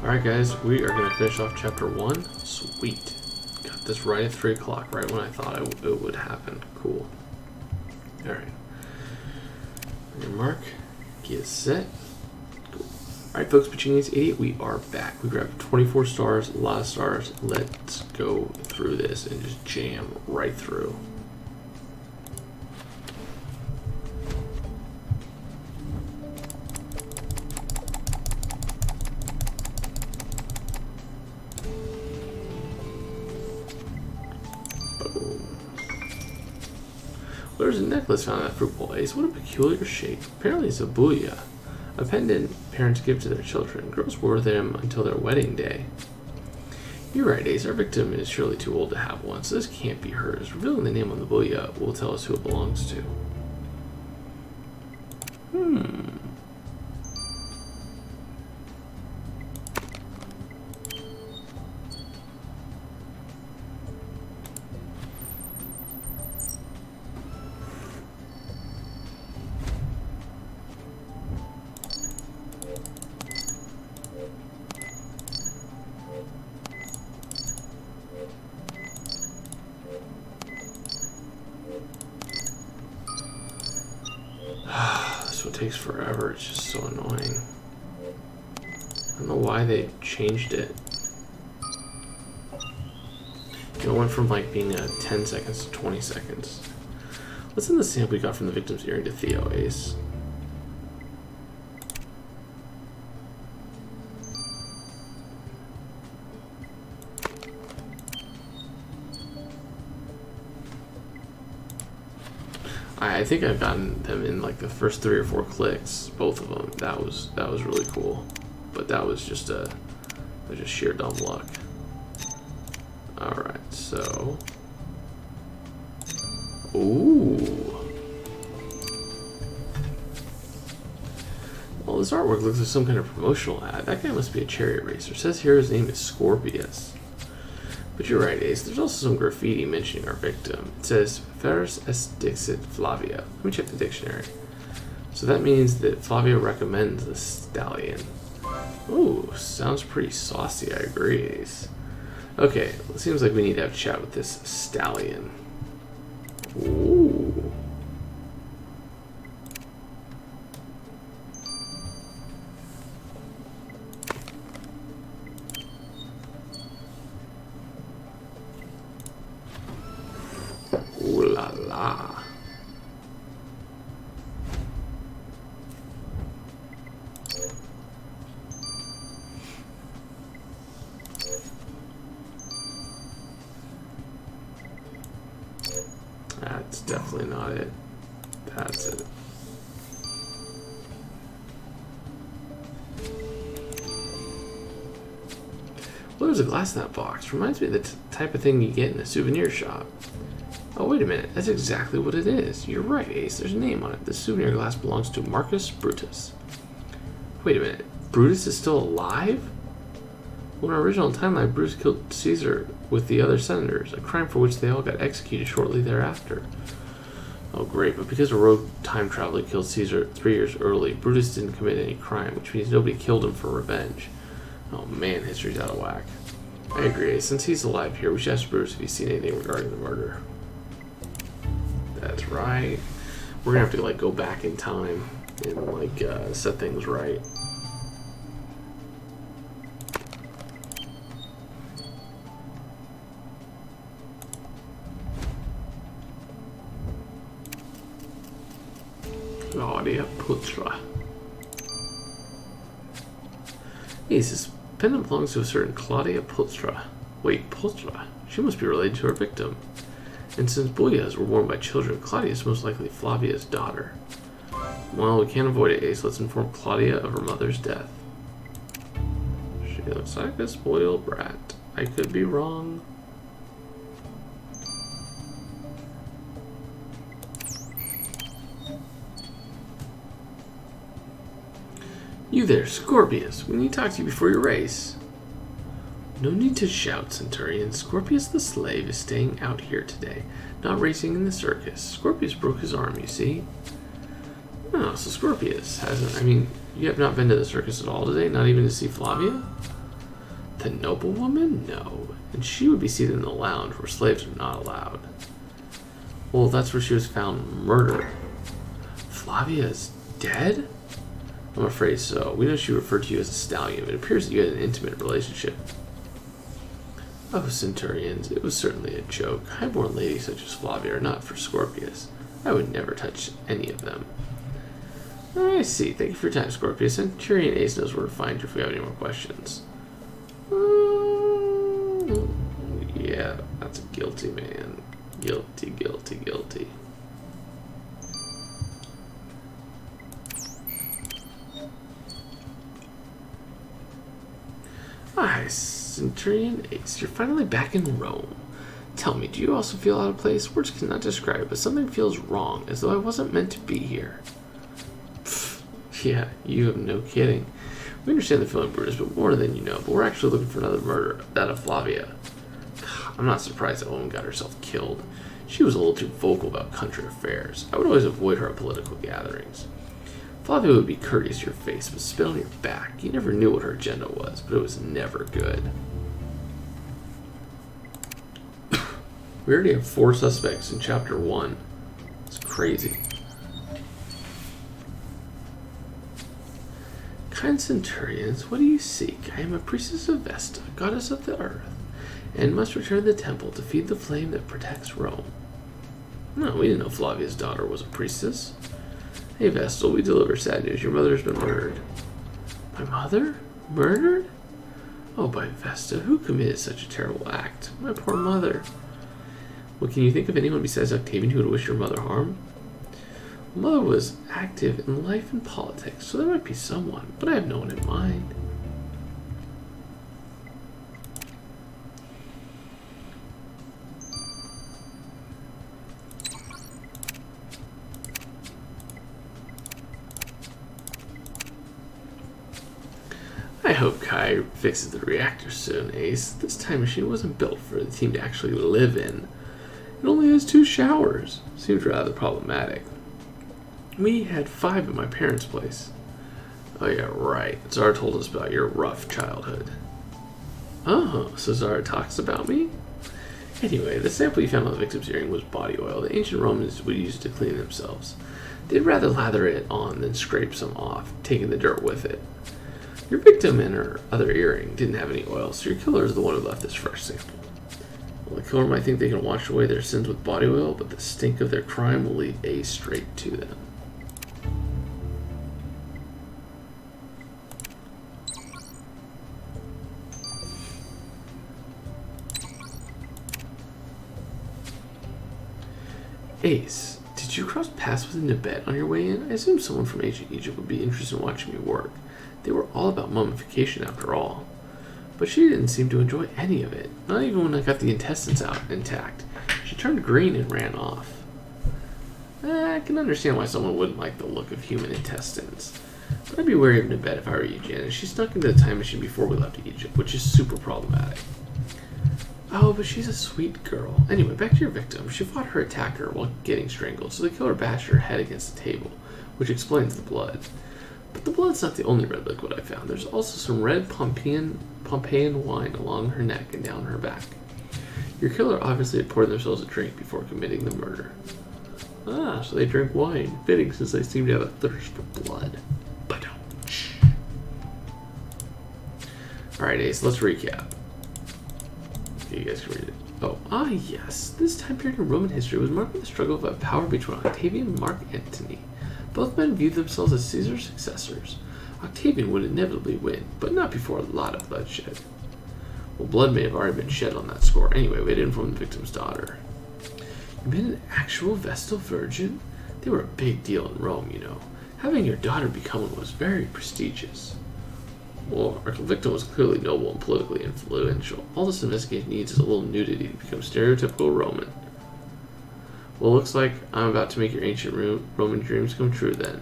Alright guys, we are going to finish off chapter 1. Sweet. Got this right at 3 o'clock, right when I thought it would happen. Cool. Alright. Your mark. Get set. Cool. Alright folks, Pacini's 88, we are back. We grabbed 24 stars, a lot of stars. Let's go through this and just jam right through. There's a necklace found in that fruit bowl, Ace. What a peculiar shape. Apparently it's a booyah. A pendant parents give to their children. Girls wear them until their wedding day. You're right, Ace. Our victim is surely too old to have one, so this can't be hers. Revealing the name on the booyah will tell us who it belongs to. This one takes forever, it's just so annoying. I don't know why they changed it. It went from like being 10 seconds to 20 seconds. Let's send the sample we got from the victim's earring to Theo, Ace. I think I've gotten them in like the first 3 or 4 clicks, both of them. That was really cool, but that was just sheer dumb luck. All right, so ooh, well, this artwork looks like some kind of promotional ad. That guy must be a chariot racer. It says here his name is Scorpius. But you're right, Ace. There's also some graffiti mentioning our victim. It says, Ferris est dixit Flavia. Let me check the dictionary. So that means that Flavia recommends the stallion. Ooh, sounds pretty saucy, I agree, Ace. Okay, it seems like we need to have a chat with this stallion. Ooh. Ooh la la. That's definitely not it. That's it. Well, there's a glass in that box. Reminds me of the type of thing you get in a souvenir shop. Oh, wait a minute. That's exactly what it is. You're right, Ace. There's a name on it. The souvenir glass belongs to Marcus Brutus. Wait a minute. Brutus is still alive? Well, in our original timeline, Brutus killed Caesar with the other senators, a crime for which they all got executed shortly thereafter. Oh, great. But because a rogue time traveler killed Caesar 3 years early, Brutus didn't commit any crime, which means nobody killed him for revenge. Oh, man. History's out of whack. I agree, Ace. Since he's alive here, we should ask Brutus if he's seen anything regarding the murder. That's right. We're gonna have to like go back in time and like set things right. Claudia Putra. Yes, this pendant belongs to a certain Claudia Putra. Wait, Putra? She must be related to her victim. And since booyahs were worn by children, Claudia is most likely Flavia's daughter. Well, we can't avoid it, Ace. Let's inform Claudia of her mother's death. She looks like a spoiled brat. I could be wrong. You there, Scorpius. We need to talk to you before your race. No need to shout, Centurion. Scorpius the slave is staying out here today, not racing in the circus. Scorpius broke his arm, you see. Oh, so Scorpius hasn't... I mean, you have not been to the circus at all today? Not even to see Flavia? The noblewoman? No. And she would be seated in the lounge where slaves are not allowed. Well, that's where she was found murdered. Flavia is dead? I'm afraid so. We know she referred to you as a stallion. It appears that you had an intimate relationship. Oh, Centurions, it was certainly a joke. High-born ladies such as Flavia are not for Scorpius. I would never touch any of them. I see. Thank you for your time, Scorpius. Centurion Ace knows where to find you if we have any more questions. Yeah, that's a guilty man. Guilty, guilty, guilty. Hi, Centurion Ace. You're finally back in Rome. Tell me, do you also feel out of place? Words cannot describe it, but something feels wrong, as though I wasn't meant to be here. Pfft, yeah, you have no kidding. We understand the feeling, Brutus, but more than you know. But we're actually looking for another murder, that of Flavia. I'm not surprised that woman got herself killed. She was a little too vocal about country affairs. I would always avoid her at political gatherings. Flavia would be courteous to your face, but spit on your back. You never knew what her agenda was, but it was never good. We already have 4 suspects in Chapter 1. It's crazy. Kind Centurions, what do you seek? I am a priestess of Vesta, goddess of the earth, and must return to the temple to feed the flame that protects Rome. No, we didn't know Flavia's daughter was a priestess. Hey Vestal, we deliver sad news. Your mother has been murdered. My mother? Murdered? Oh, by Vesta, who committed such a terrible act? My poor mother. Well, can you think of anyone besides Octavian who would wish your mother harm? Mother was active in life and politics, so there might be someone, but I have no one in mind. I hope Kai fixes the reactor soon, Ace. This time machine wasn't built for the team to actually live in. It only has 2 showers. Seems rather problematic. We had 5 at my parents' place. Oh yeah, right. Zara told us about your rough childhood. Oh, so Zara talks about me? Anyway, the sample you found on the victim's earring was body oil the ancient Romans would use to clean themselves. They'd rather lather it on than scrape some off, taking the dirt with it. Your victim and her other earring didn't have any oil, so your killer is the one who left this fresh sample. Well, the killer might think they can wash away their sins with body oil, but the stink of their crime will lead Ace straight to them. Ace, did you cross paths with Nibet on your way in? I assume someone from ancient Egypt would be interested in watching me work. They were all about mummification after all. But she didn't seem to enjoy any of it, not even when I got the intestines out intact. She turned green and ran off. I can understand why someone wouldn't like the look of human intestines. But I'd be wary of Nibet if I were you, Janice. She snuck into the time machine before we left Egypt, which is super problematic. Oh, but she's a sweet girl. Anyway, back to your victim. She fought her attacker while getting strangled, so the killer bashed her head against the table, which explains the blood. But the blood's not the only red liquid I found. There's also some red Pompeian wine along her neck and down her back. Your killer obviously had poured themselves a drink before committing the murder. Ah, so they drink wine. Fitting, since they seem to have a thirst for blood. Alright, Ace, let's recap. Okay, you guys can read it. Oh, yes. This time period in Roman history was marked by the struggle for power between Octavian and Mark Antony. Both men viewed themselves as Caesar's successors. Octavian would inevitably win, but not before a lot of bloodshed. Well, blood may have already been shed on that score. Anyway, we had to inform the victim's daughter. You mean an actual Vestal virgin? They were a big deal in Rome, you know. Having your daughter become one was very prestigious. Well, our victim was clearly noble and politically influential. All this investigation needs is a little nudity to become stereotypical Roman. Well, looks like I'm about to make your ancient Roman dreams come true then.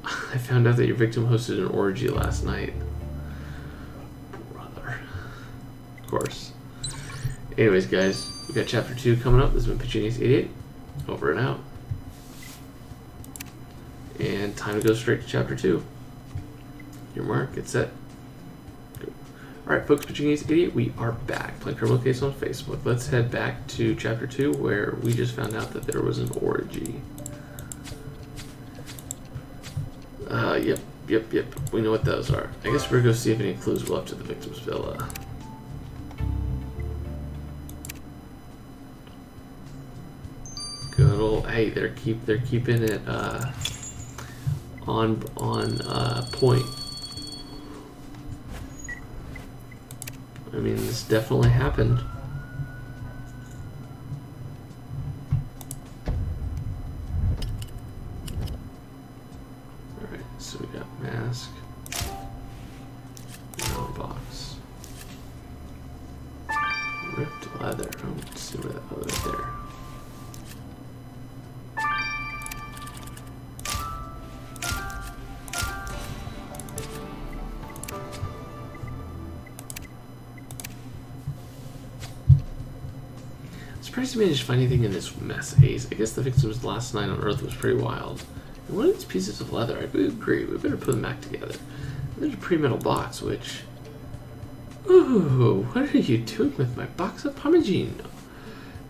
I found out that your victim hosted an orgy last night. Brother. Of course. Anyways, guys, we got chapter 2 coming up. This has been Pitchinius88. Over and out. And time to go straight to chapter 2. Your mark, get set. Go. Alright, folks, Portuguese Idiot, we are back playing Criminal Case on Facebook. Let's head back to Chapter 2, where we just found out that there was an orgy. Yep. We know what those are. I guess we're going to go see if any clues were left to the victim's villa. Good old, hey, they're keeping it on point. I mean, this definitely happened. Alright, so we got mask. Box. Ripped leather. Oh, let's see where that other there. Surprised to manage to find anything in this mess, Ace. I guess the victim's last night on Earth was pretty wild. And what are these pieces of leather? I do agree. We better put them back together. There's a pre-metal box, which... Ooh, what are you doing with my box of Parmigiano?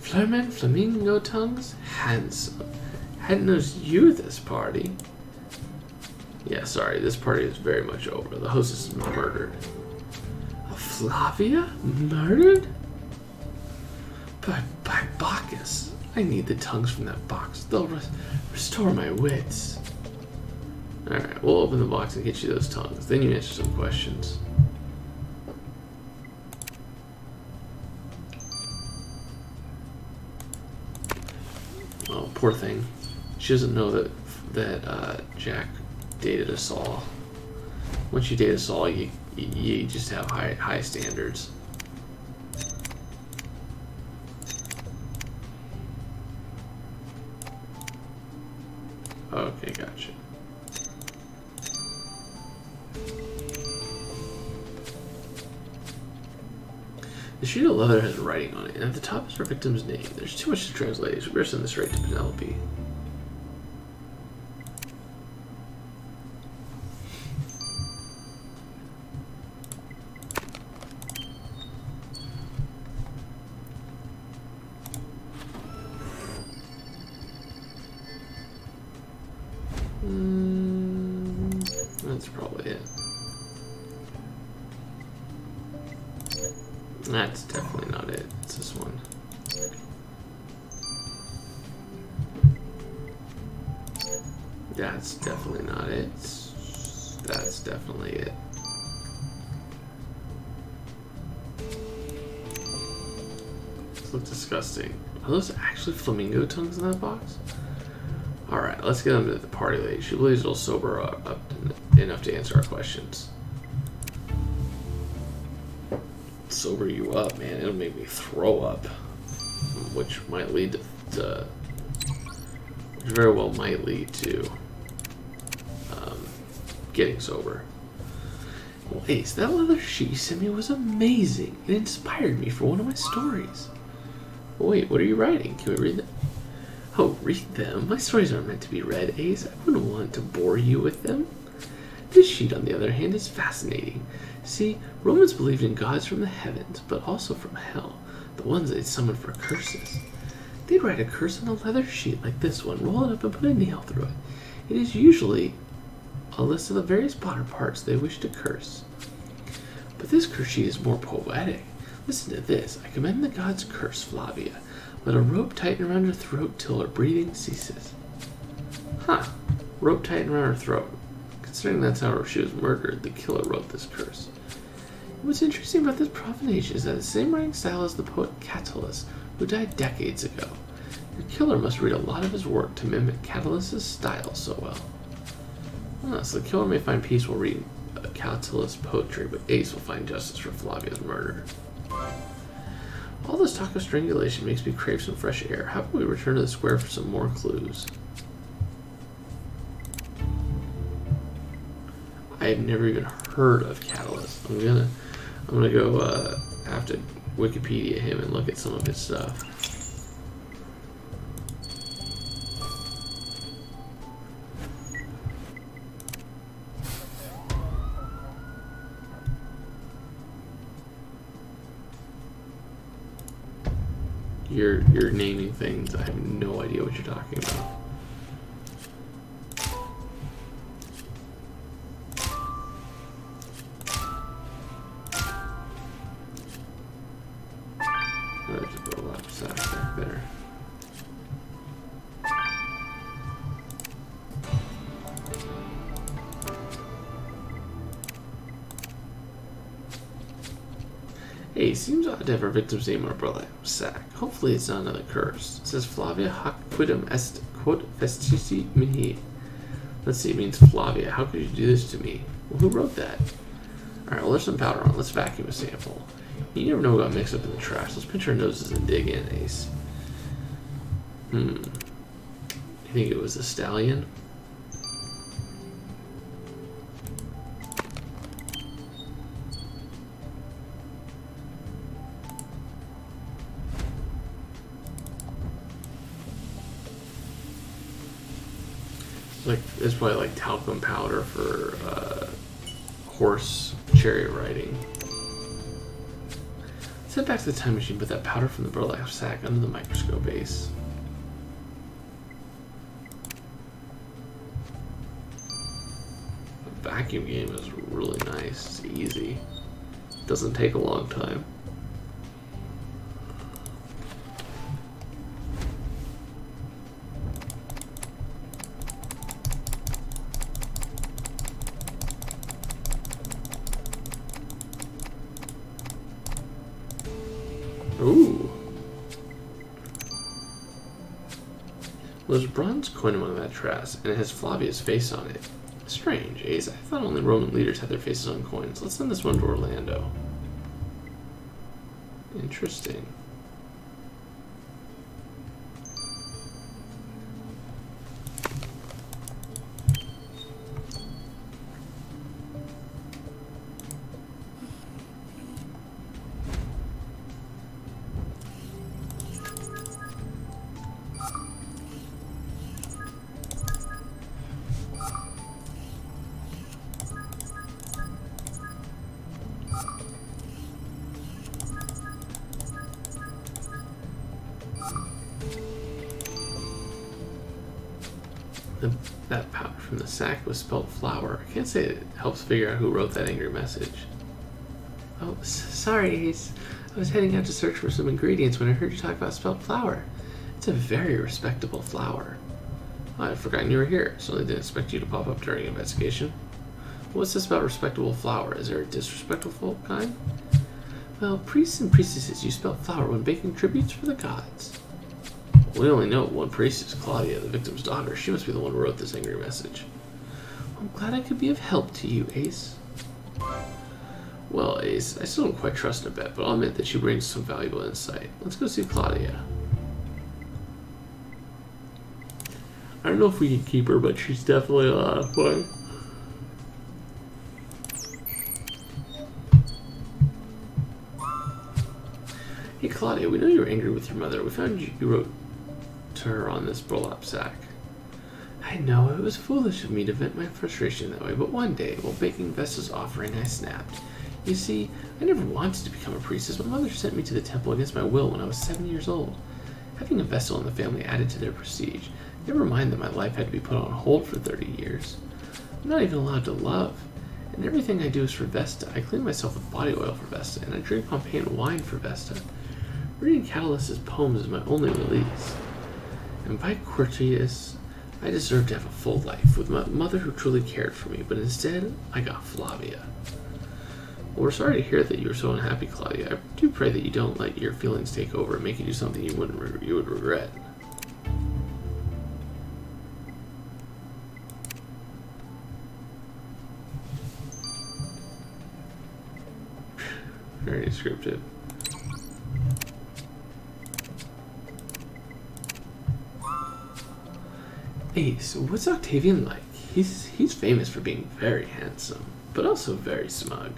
Flurman, flamingo tongues? Handsome. Hadn't noticed you at this party. Yeah, sorry, this party is very much over. The hostess is murdered. Flavia? Murdered? By Bacchus, I need the tongues from that box. They'll restore my wits. Alright, we'll open the box and get you those tongues. Then you answer some questions. Oh, poor thing. She doesn't know that Jack dated a Saul. Once you date a Saul, you just have high standards. Okay, gotcha. The sheet of leather has writing on it, and at the top is our victim's name. There's too much to translate, so we're sending this right to Penelope. That's probably it. That's definitely not it. It's this one. That's definitely not it. That's definitely it. These look disgusting. Are those actually flamingo tongues in that box? Alright, let's get into the party lady. She believes it'll sober up enough to answer our questions. Sober you up, man. It'll make me throw up. Which might lead to which very well might lead to getting sober. Well, Ace, that leather sheet you sent me was amazing. It inspired me for one of my stories. Wait, what are you writing? Can we read that? Oh, read them? My stories aren't meant to be read, Ace. I wouldn't want to bore you with them. This sheet, on the other hand, is fascinating. See, Romans believed in gods from the heavens, but also from hell, the ones they'd summon for curses. They'd write a curse on a leather sheet like this one, roll it up and put a nail through it. It is usually a list of the various body parts they wish to curse. But this curse sheet is more poetic. Listen to this. I commend the gods' curse, Flavia. Let a rope tighten around her throat till her breathing ceases. Huh. Rope tighten around her throat. Considering that's how she was murdered, the killer wrote this curse. What's interesting about this profanation is that the same writing style as the poet Catullus, who died decades ago. Your killer must read a lot of his work to mimic Catullus's style so well. So the killer may find peace while reading Catullus poetry, but Ace will find justice for Flavia's murder. All this talk of strangulation makes me crave some fresh air. How about we return to the square for some more clues? I've never even heard of Catullus. I'm gonna go have to Wikipedia him and look at some of his stuff. You're naming things. I have no idea what you're talking about. There's a burlap sack back there. Hey, seems odd to have our victim's name on a burlap sack. Hopefully it's not another curse. It says Flavia hoc quidem est quod festici mihi. Let's see, it means Flavia. How could you do this to me? Well, who wrote that? Alright, well, there's some powder on. Let's vacuum a sample. You never know what got mixed up in the trash. Let's pinch our noses and dig in, Ace. You think it was a stallion? Like, it's probably like talcum powder for horse chariot riding. Let's head back to the time machine, put that powder from the burlap sack under the microscope, Ace. The vacuum game is really nice. It's easy. It doesn't take a long time. Ooh. Well, there's a bronze coin among that trash, and it has Flavia's face on it. Strange, Ace. I thought only Roman leaders had their faces on coins. Let's send this one to Orlando. Interesting. That powder from the sack was spelled flour. I can't say it helps figure out who wrote that angry message. Oh, sorry, Ace. I was heading out to search for some ingredients when I heard you talk about spelled flour. It's a very respectable flour. Oh, I'd forgotten you were here. Certainly didn't expect you to pop up during an investigation. What's this about respectable flour? Is there a disrespectful kind? Well, priests and priestesses use spelled flour when baking tributes for the gods. We only know one priestess, Claudia, the victim's daughter. She must be the one who wrote this angry message. I'm glad I could be of help to you, Ace. Well, Ace, I still don't quite trust Nabet, but I'll admit that she brings some valuable insight. Let's go see Claudia. I don't know if we can keep her, but she's definitely a lot of fun. Hey, Claudia, we know you were angry with your mother. We found you wrote to her on this burlap sack. I know, it was foolish of me to vent my frustration that way, but one day, while baking Vesta's offering, I snapped. You see, I never wanted to become a priestess. My mother sent me to the temple against my will when I was 7 years old. Having a Vestal in the family added to their prestige. Never mind that my life had to be put on hold for 30 years. I'm not even allowed to love. And everything I do is for Vesta. I clean myself with body oil for Vesta, and I drink Pompeian wine for Vesta. Reading Catalyst's poems is my only release. And by Quartius, I deserve to have a full life with my mother who truly cared for me, but instead, I got Flavia. Well, we're sorry to hear that you were so unhappy, Claudia. I do pray that you don't let your feelings take over and make you do something you would regret. Very descriptive. Ace, what's Octavian like? He's famous for being very handsome, but also very smug.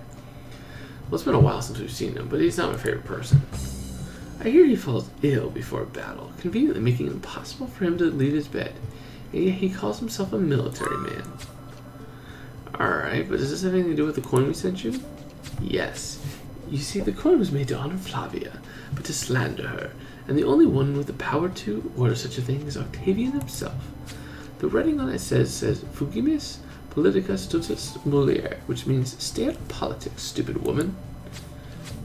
Well, it's been a while since we've seen him, but he's not my favorite person. I hear he falls ill before a battle, conveniently making it impossible for him to leave his bed, and yet he calls himself a military man. Alright, but does this have anything to do with the coin we sent you? Yes. You see, the coin was made to honor Flavia, but to slander her, and the only one with the power to order such a thing is Octavian himself. The writing on it says Fugimus politicus tutus mulier, which means stay out of politics, stupid woman.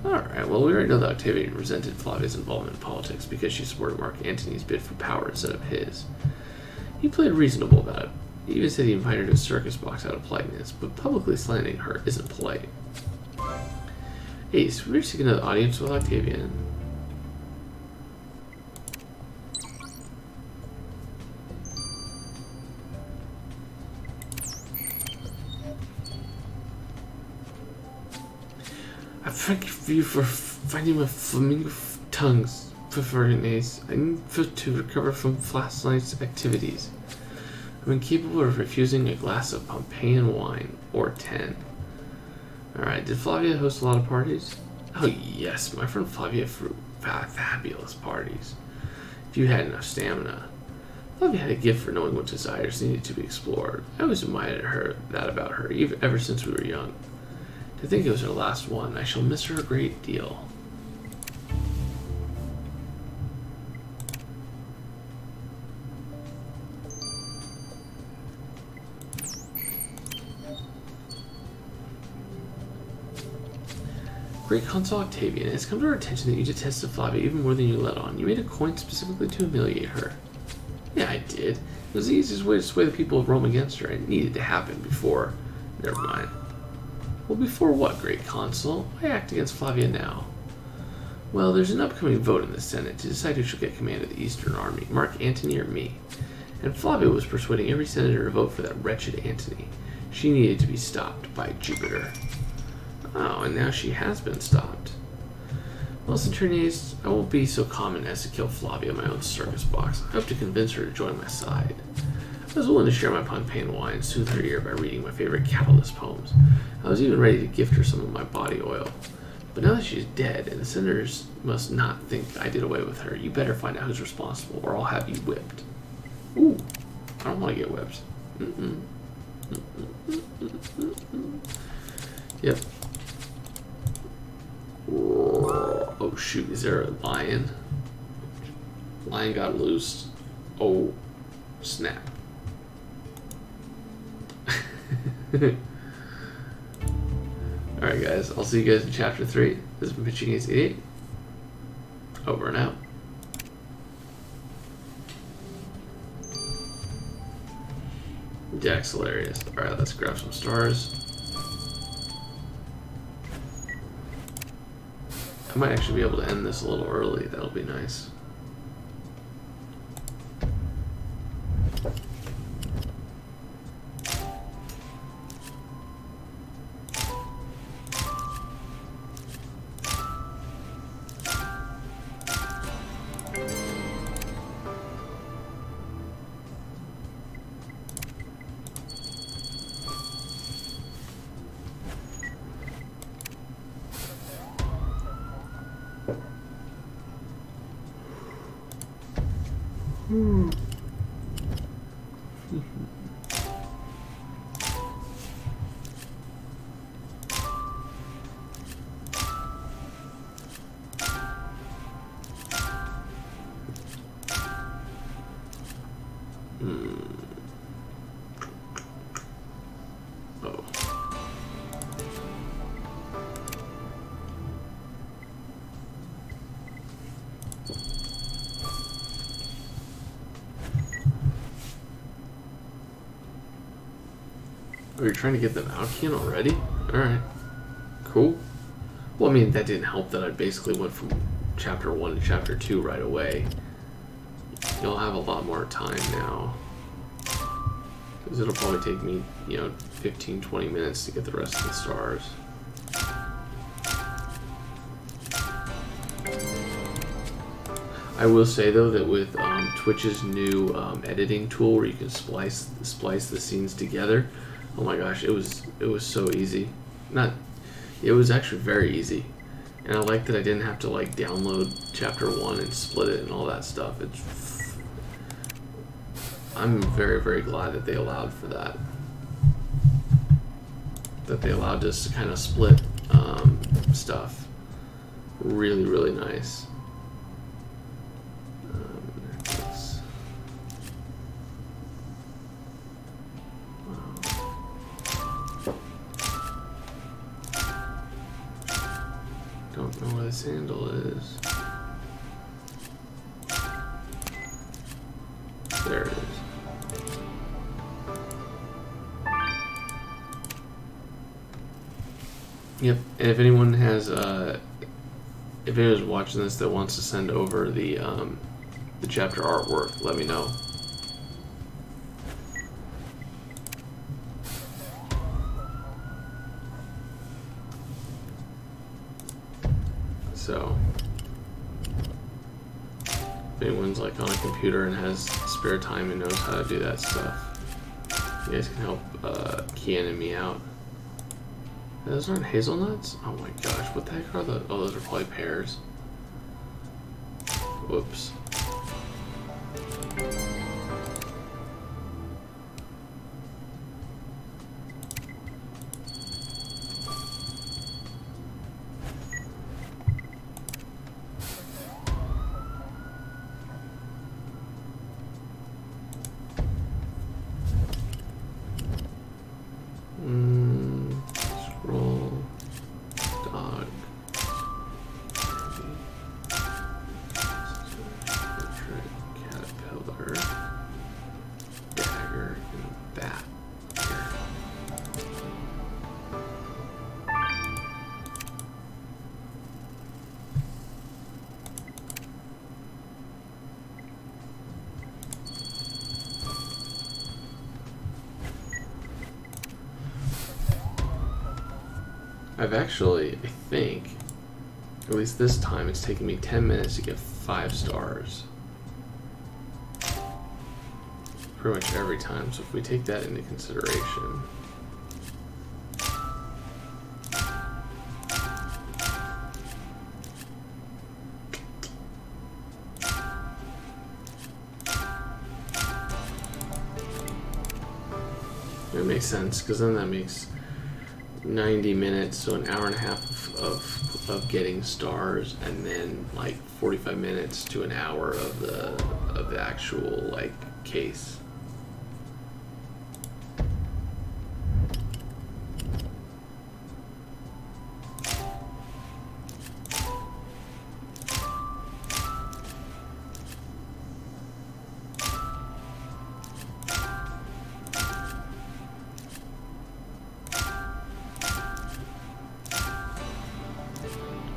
Alright, well, we already know that Octavian resented Flavia's involvement in politics because she supported Mark Antony's bid for power instead of his. He played reasonable about it. He even said he invited her to a circus box out of politeness, but publicly slandering her isn't polite. Ace, we're seeking another audience with Octavian. I thank you for finding my flamingo tongues, preferring Ace. I need to recover from last night's activities. I'm incapable of refusing a glass of Pompeian wine, or 10. Alright, did Flavia host a lot of parties? Oh yes, my friend Flavia threw fabulous parties. If you had enough stamina. Flavia had a gift for knowing what desires needed to be explored. I always admired that about her, ever since we were young. To think it was her last one, I shall miss her a great deal. Great Consul Octavian, it has come to our attention that you detested Flavia even more than you let on. You made a coin specifically to humiliate her. Yeah, I did. It was the easiest way to sway the people of Rome against her, and it needed to happen before... Never mind. Well, before what, Great Consul? Why act against Flavia now? Well, there's an upcoming vote in the Senate to decide who should get command of the Eastern Army, Mark Antony or me. And Flavia was persuading every senator to vote for that wretched Antony. She needed to be stopped by Jupiter. Oh, and now she has been stopped. Well, Saturnius, I won't be so common as to kill Flavia in my own circus box. I hope to convince her to join my side. I was willing to share my Pompeian wine and soothe her ear by reading my favorite Catalyst poems. I was even ready to gift her some of my body oil. But now that she's dead, and the senators must not think I did away with her, you better find out who's responsible, or I'll have you whipped. Ooh, I don't want to get whipped. Yep. Oh shoot, is there a lion? Lion got loose. Oh, snap. Alright guys, I'll see you guys in chapter 3. This has been Pitching Ace 88. Over and out. Jack's hilarious. Alright, let's grab some stars. I might actually be able to end this a little early. That'll be nice. Oh, you're trying to get them out, Ken, already? Alright. Cool. Well, I mean, that didn't help that I basically went from chapter 1 to chapter 2 right away. You'll have a lot more time now. Because it'll probably take me, 15-20 minutes to get the rest of the stars. I will say, though, that with Twitch's new editing tool where you can splice the scenes together, oh my gosh, it was so easy. It was actually very easy. And I like that I didn't have to like download chapter 1 and split it and all that stuff. I'm very, very glad that they allowed for that. That they allowed us to kind of split stuff. Really, really nice. Don't know where this handle is. There it is. Yep, and if anyone has, if anyone's watching this that wants to send over the chapter artwork, let me know. So, if anyone's like on a computer and has spare time and knows how to do that stuff, you guys can help Kian and me out. Those aren't hazelnuts? Oh my gosh, what the heck are those? Oh, those are probably pears. Whoops. Scroll. Dog. Caterpillar. Dagger. And bat. I've actually, I think, at least this time, it's taken me 10 minutes to get 5 stars. Pretty much every time, so if we take that into consideration. It makes sense, because then that makes 90 minutes, so an hour and a half of getting stars, and then like 45 minutes to an hour of the actual like case.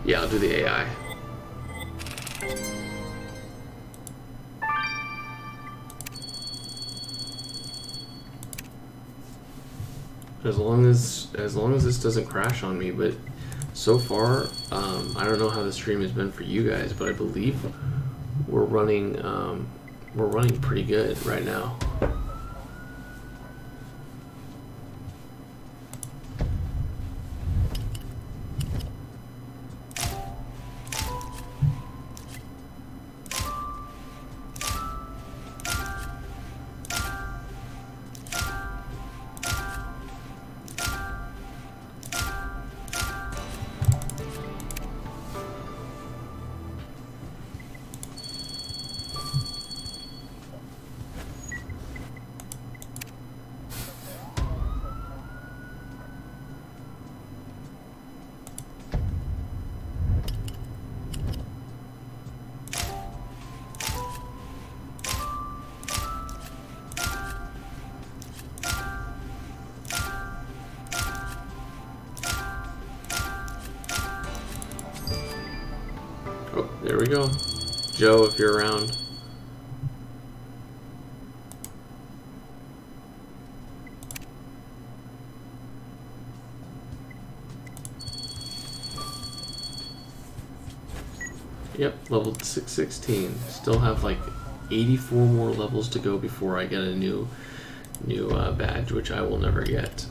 Yeah, I'll do the AI. As long as this doesn't crash on me, but so far, I don't know how the stream has been for you guys, but I believe we're running pretty good right now. Oh, there we go. Joe, if you're around. Yep, level 616. Still have like 84 more levels to go before I get a new badge, which I will never get.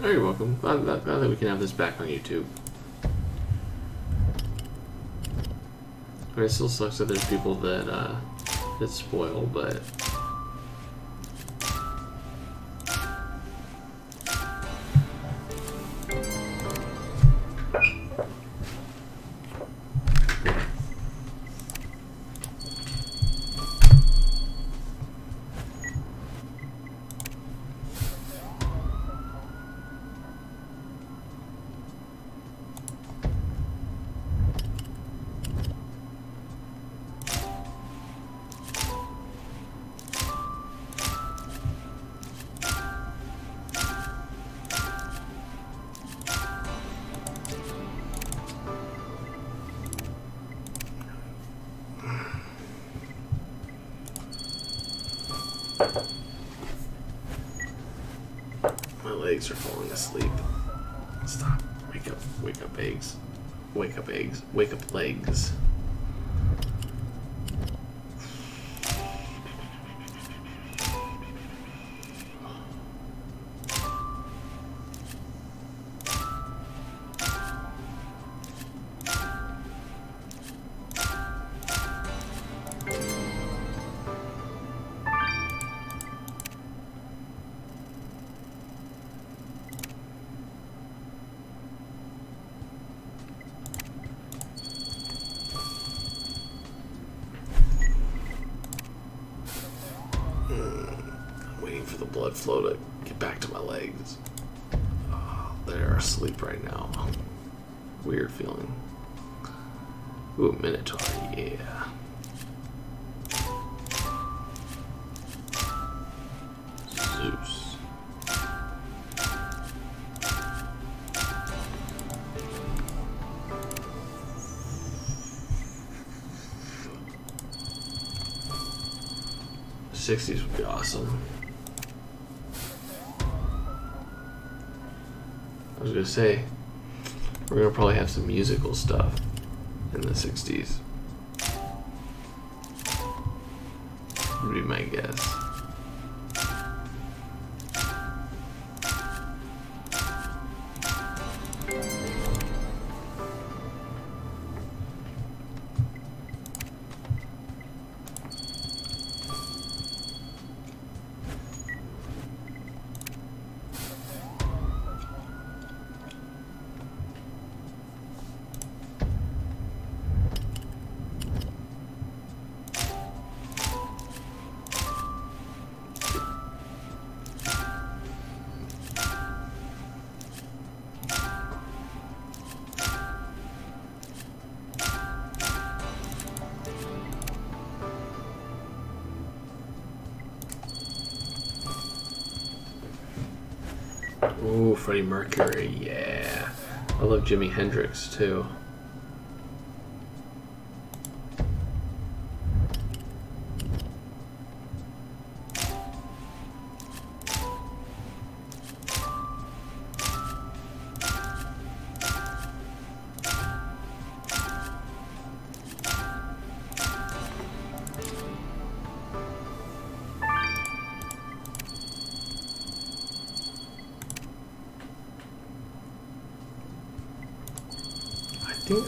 Oh, you're welcome. Glad that we can have this back on YouTube. I mean, it still sucks that there's people that spoil, but my legs are falling asleep. Stop. Wake up. Wake up, eggs. Wake up, eggs. Wake up, legs. For the blood flow to get back to my legs. Oh, they're asleep right now. Weird feeling. Ooh, Minotaur, yeah. Zeus. '60s would be awesome. I was gonna say, we're gonna probably have some musical stuff in the '60s. Would be my guess. Ooh, Freddie Mercury, yeah. I love Jimi Hendrix too.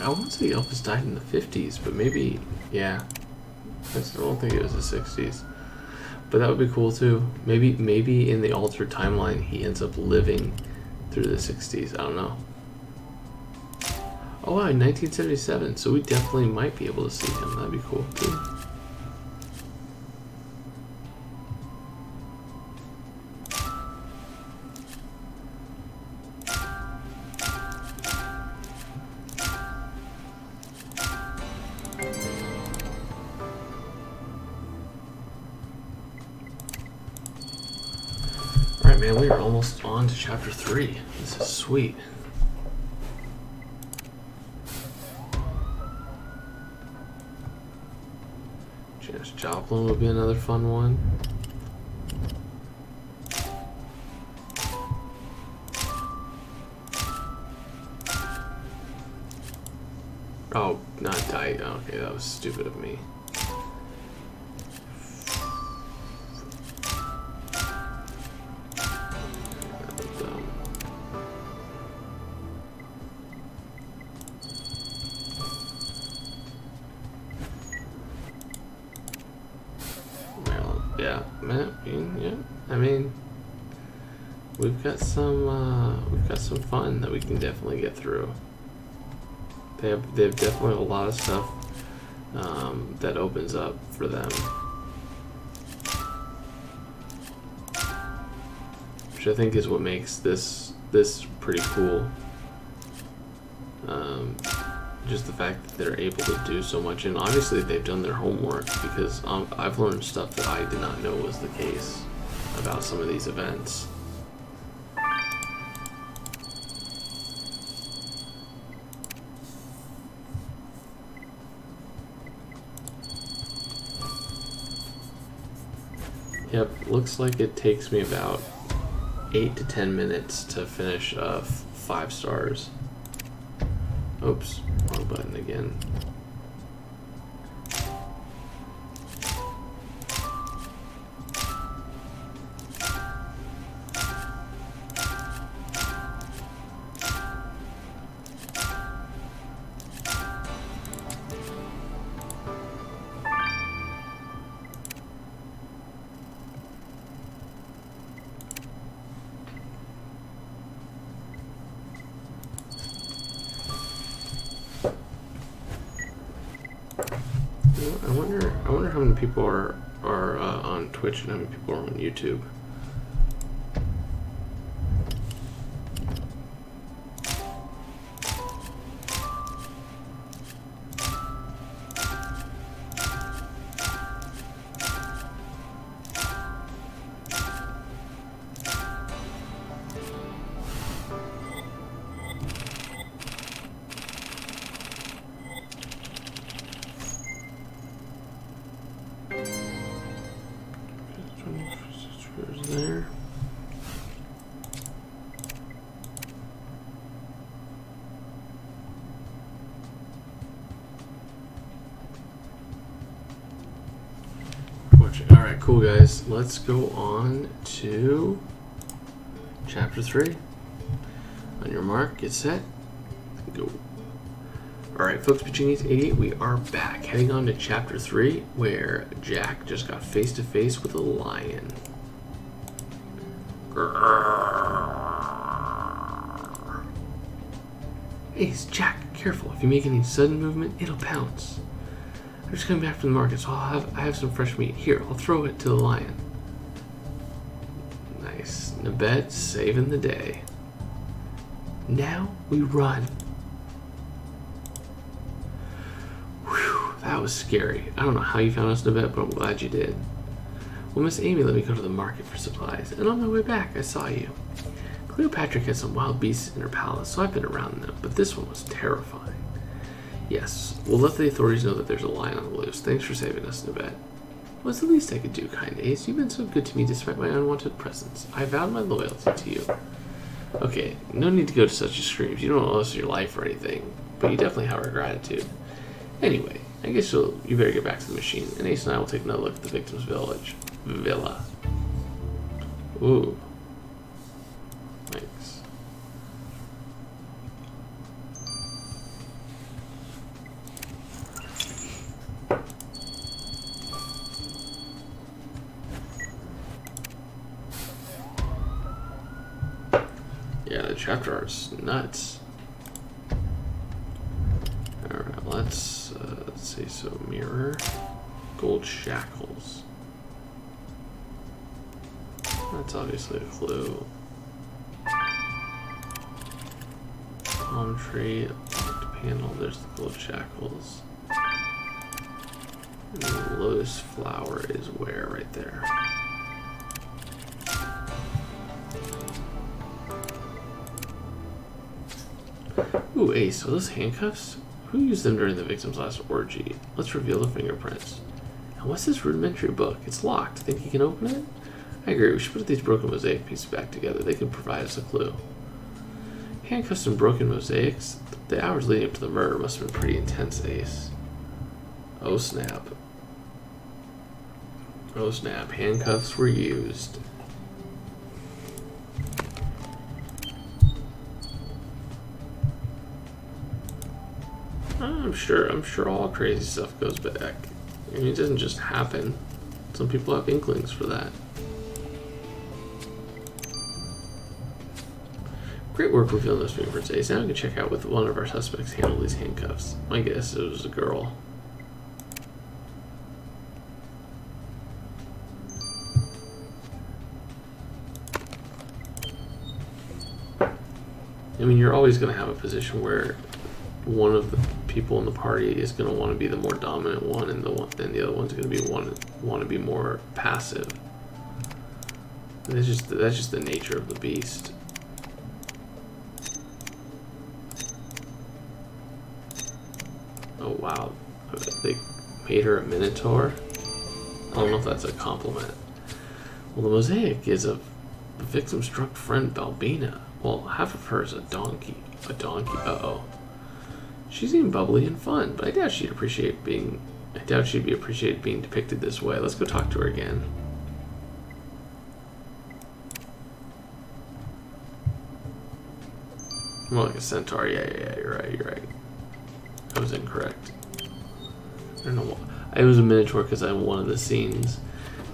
I want to say Elvis died in the 50s, but maybe, yeah. I don't think it was the 60s. But that would be cool too. Maybe in the altered timeline he ends up living through the 60s. I don't know. Oh wow, 1977. So we definitely might be able to see him. That'd be cool too. Man, we are almost on to chapter 3. This is sweet. Janis Joplin would be another fun one. Oh, not died. Okay, that was stupid of me. Yeah, yeah. I mean, we've got some fun that we can definitely get through. They have definitely a lot of stuff that opens up for them, which I think is what makes this pretty cool. Just the fact that they're able to do so much, and obviously they've done their homework, because I've learned stuff that I did not know was the case about some of these events. Yep, looks like it takes me about 8 to 10 minutes to finish 5 stars. Oops, wrong button again. I wonder how many people are on Twitch and how many people are on YouTube. There. Alright, cool guys. Let's go on to chapter 3. On your mark, get set, go. Alright folks, Genius 88, we are back. Heading on to chapter 3, where Jack just got face to face with a lion. Hey, Jack, careful. If you make any sudden movement, it'll pounce. I'm just coming back from the market, so I have some fresh meat. Here, I'll throw it to the lion. Nice. Nabet saving the day. Now we run. Whew, that was scary. I don't know how you found us, Nabet, but I'm glad you did. Well, Miss Amy let me go to the market for supplies, and on my way back, I saw you. Cleopatra had some wild beasts in her palace, so I've been around them, but this one was terrifying. Yes, we'll let the authorities know that there's a lion on the loose. Thanks for saving us, Nabet. What's the least I could do, kind Ace? You've been so good to me despite my unwanted presence. I vowed my loyalty to you. Okay, no need to go to such extremes. You don't owe us your life or anything, but you definitely have our gratitude. Anyway, I guess you better get back to the machine, and Ace and I will take another look at the victim's villa. Ooh. Thanks. Yeah, the chapter art's nuts. Alright, let's see. So, mirror, gold shackles. That's obviously a clue. Palm tree, locked panel, there's the gold shackles. And the lotus flower is where? Right there. Ooh, Ace, so those handcuffs? Who used them during the victim's last orgy? Let's reveal the fingerprints. And what's this rudimentary book? It's locked. Think you can open it? I agree, we should put these broken mosaic pieces back together. They can provide us a clue. Handcuffs and broken mosaics? The hours leading up to the murder must have been pretty intense, Ace. Oh snap. Oh snap, handcuffs were used. I'm sure all crazy stuff goes back. I mean, it doesn't just happen. Some people have inklings for that. Great work revealing those fingerprints, Ace. Now we can check out with one of our suspects handled these handcuffs. My guess it was a girl. I mean, you're always going to have a position where one of the people in the party is going to want to be the more dominant one, and the other one's going to be want to be more passive. And that's just the nature of the beast. Oh wow, they made her a minotaur. I don't know if that's a compliment. Well, the mosaic is of the victim's drunk friend Balbina. Well, half of her is a donkey. A donkey. Uh-oh. She seemed bubbly and fun, but I doubt she'd be appreciated being depicted this way. Let's go talk to her again. More like a centaur. Yeah, you're right. I was incorrect. I don't know why. It was a minotaur because in one of the scenes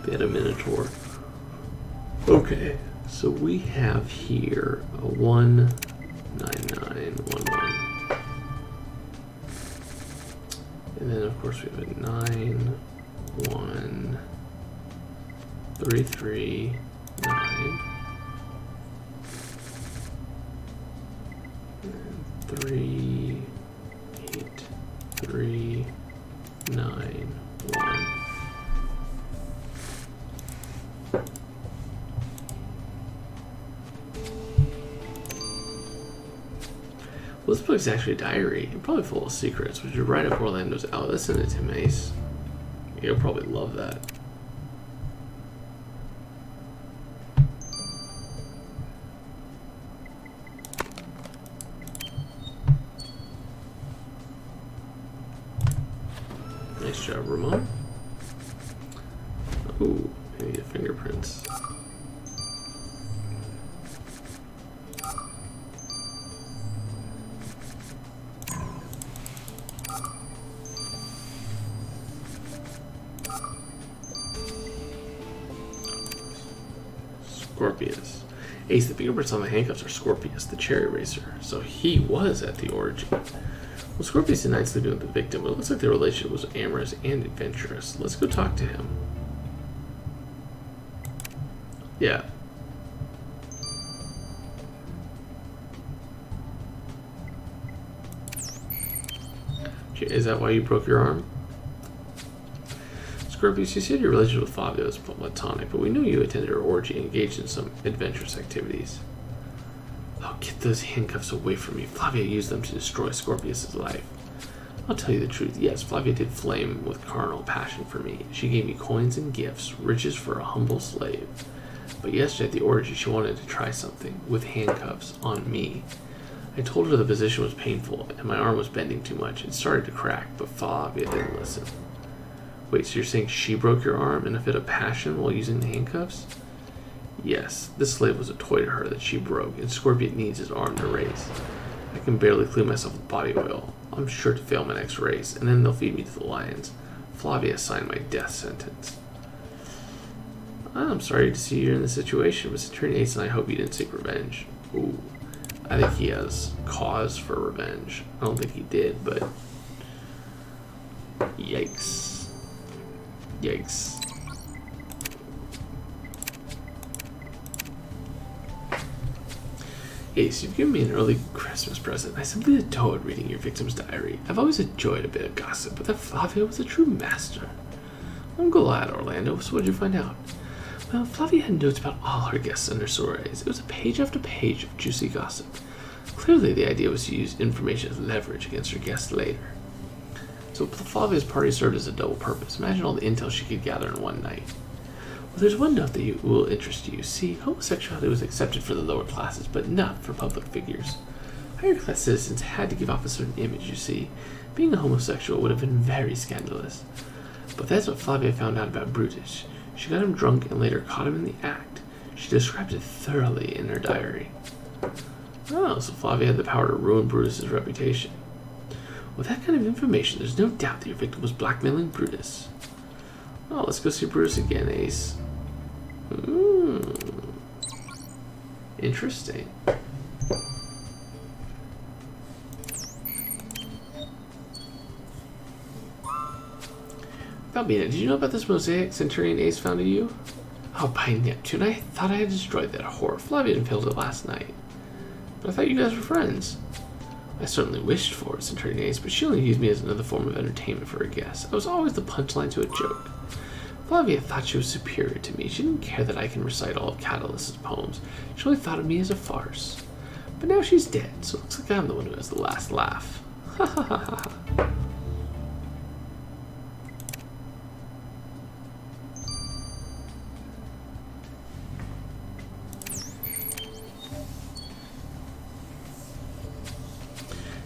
they had a minotaur. Okay. So we have here a 19911, and then of course we have a 91339, and 38391. Well, this book's actually a diary, and probably full of secrets. Would you write up Orlando's out? Let's send it to Mace. He'll probably love that. Nice job, Ramon. Ooh, I need fingerprints. Scorpius. Ace, the fingerprints on the handcuffs are Scorpius, the cherry racer. So he was at the orgy. Well, Scorpius did not sleeping with the victim, but it looks like their relationship was amorous and adventurous. Let's go talk to him. Yeah. Is that why you broke your arm? Scorpius, you said your relationship with Flavia was platonic, but we knew you attended her orgy and engaged in some adventurous activities. Oh, get those handcuffs away from me. Flavia used them to destroy Scorpius' life. I'll tell you the truth. Yes, Flavia did flame with carnal passion for me. She gave me coins and gifts, riches for a humble slave. But yesterday at the orgy, she wanted to try something, with handcuffs, on me. I told her the position was painful, and my arm was bending too much. It started to crack, but Flavia didn't listen. Wait, so you're saying she broke your arm in a fit of passion while using the handcuffs? Yes, this slave was a toy to her that she broke, and Scorpion needs his arm to race. I can barely clean myself with body oil. I'm sure to fail my next race, and then they'll feed me to the lions. Flavia signed my death sentence. I'm sorry to see you're in this situation, but Centurion Ace and I hope you didn't seek revenge. Ooh, I think he has cause for revenge. I don't think he did, but yikes. Yikes. Ace, you've given me an early Christmas present. I simply adored reading your victim's diary. I've always enjoyed a bit of gossip, but that Flavia was a true master. I'm glad, Orlando. So what did you find out? Well, Flavia had notes about all her guests and their soirees. It was a page after page of juicy gossip. Clearly, the idea was to use information as leverage against her guests later. So Flavia's party served as a double purpose. Imagine all the intel she could gather in one night. Well, there's one note that will interest you. See, homosexuality was accepted for the lower classes, but not for public figures. Higher class citizens had to give off a certain image, you see. Being a homosexual would have been very scandalous. But that's what Flavia found out about Brutus. She got him drunk and later caught him in the act. She described it thoroughly in her diary. Oh, so Flavia had the power to ruin Brutus's reputation. With that kind of information, there's no doubt that your victim was blackmailing Brutus. Oh, let's go see Bruce again, Ace. Interesting. Balbina, did you know about this mosaic Centurion Ace found in you? Oh, by Neptune, I thought I had destroyed that whore. Flavia unveiled it last night. But I thought you guys were friends. I certainly wished for it, Centurion Ace, but she only used me as another form of entertainment for her guests. I was always the punchline to a joke. Flavia thought she was superior to me. She didn't care that I can recite all of Catalyst's poems. She only thought of me as a farce. But now she's dead, so it looks like I'm the one who has the last laugh. Ha ha ha ha ha.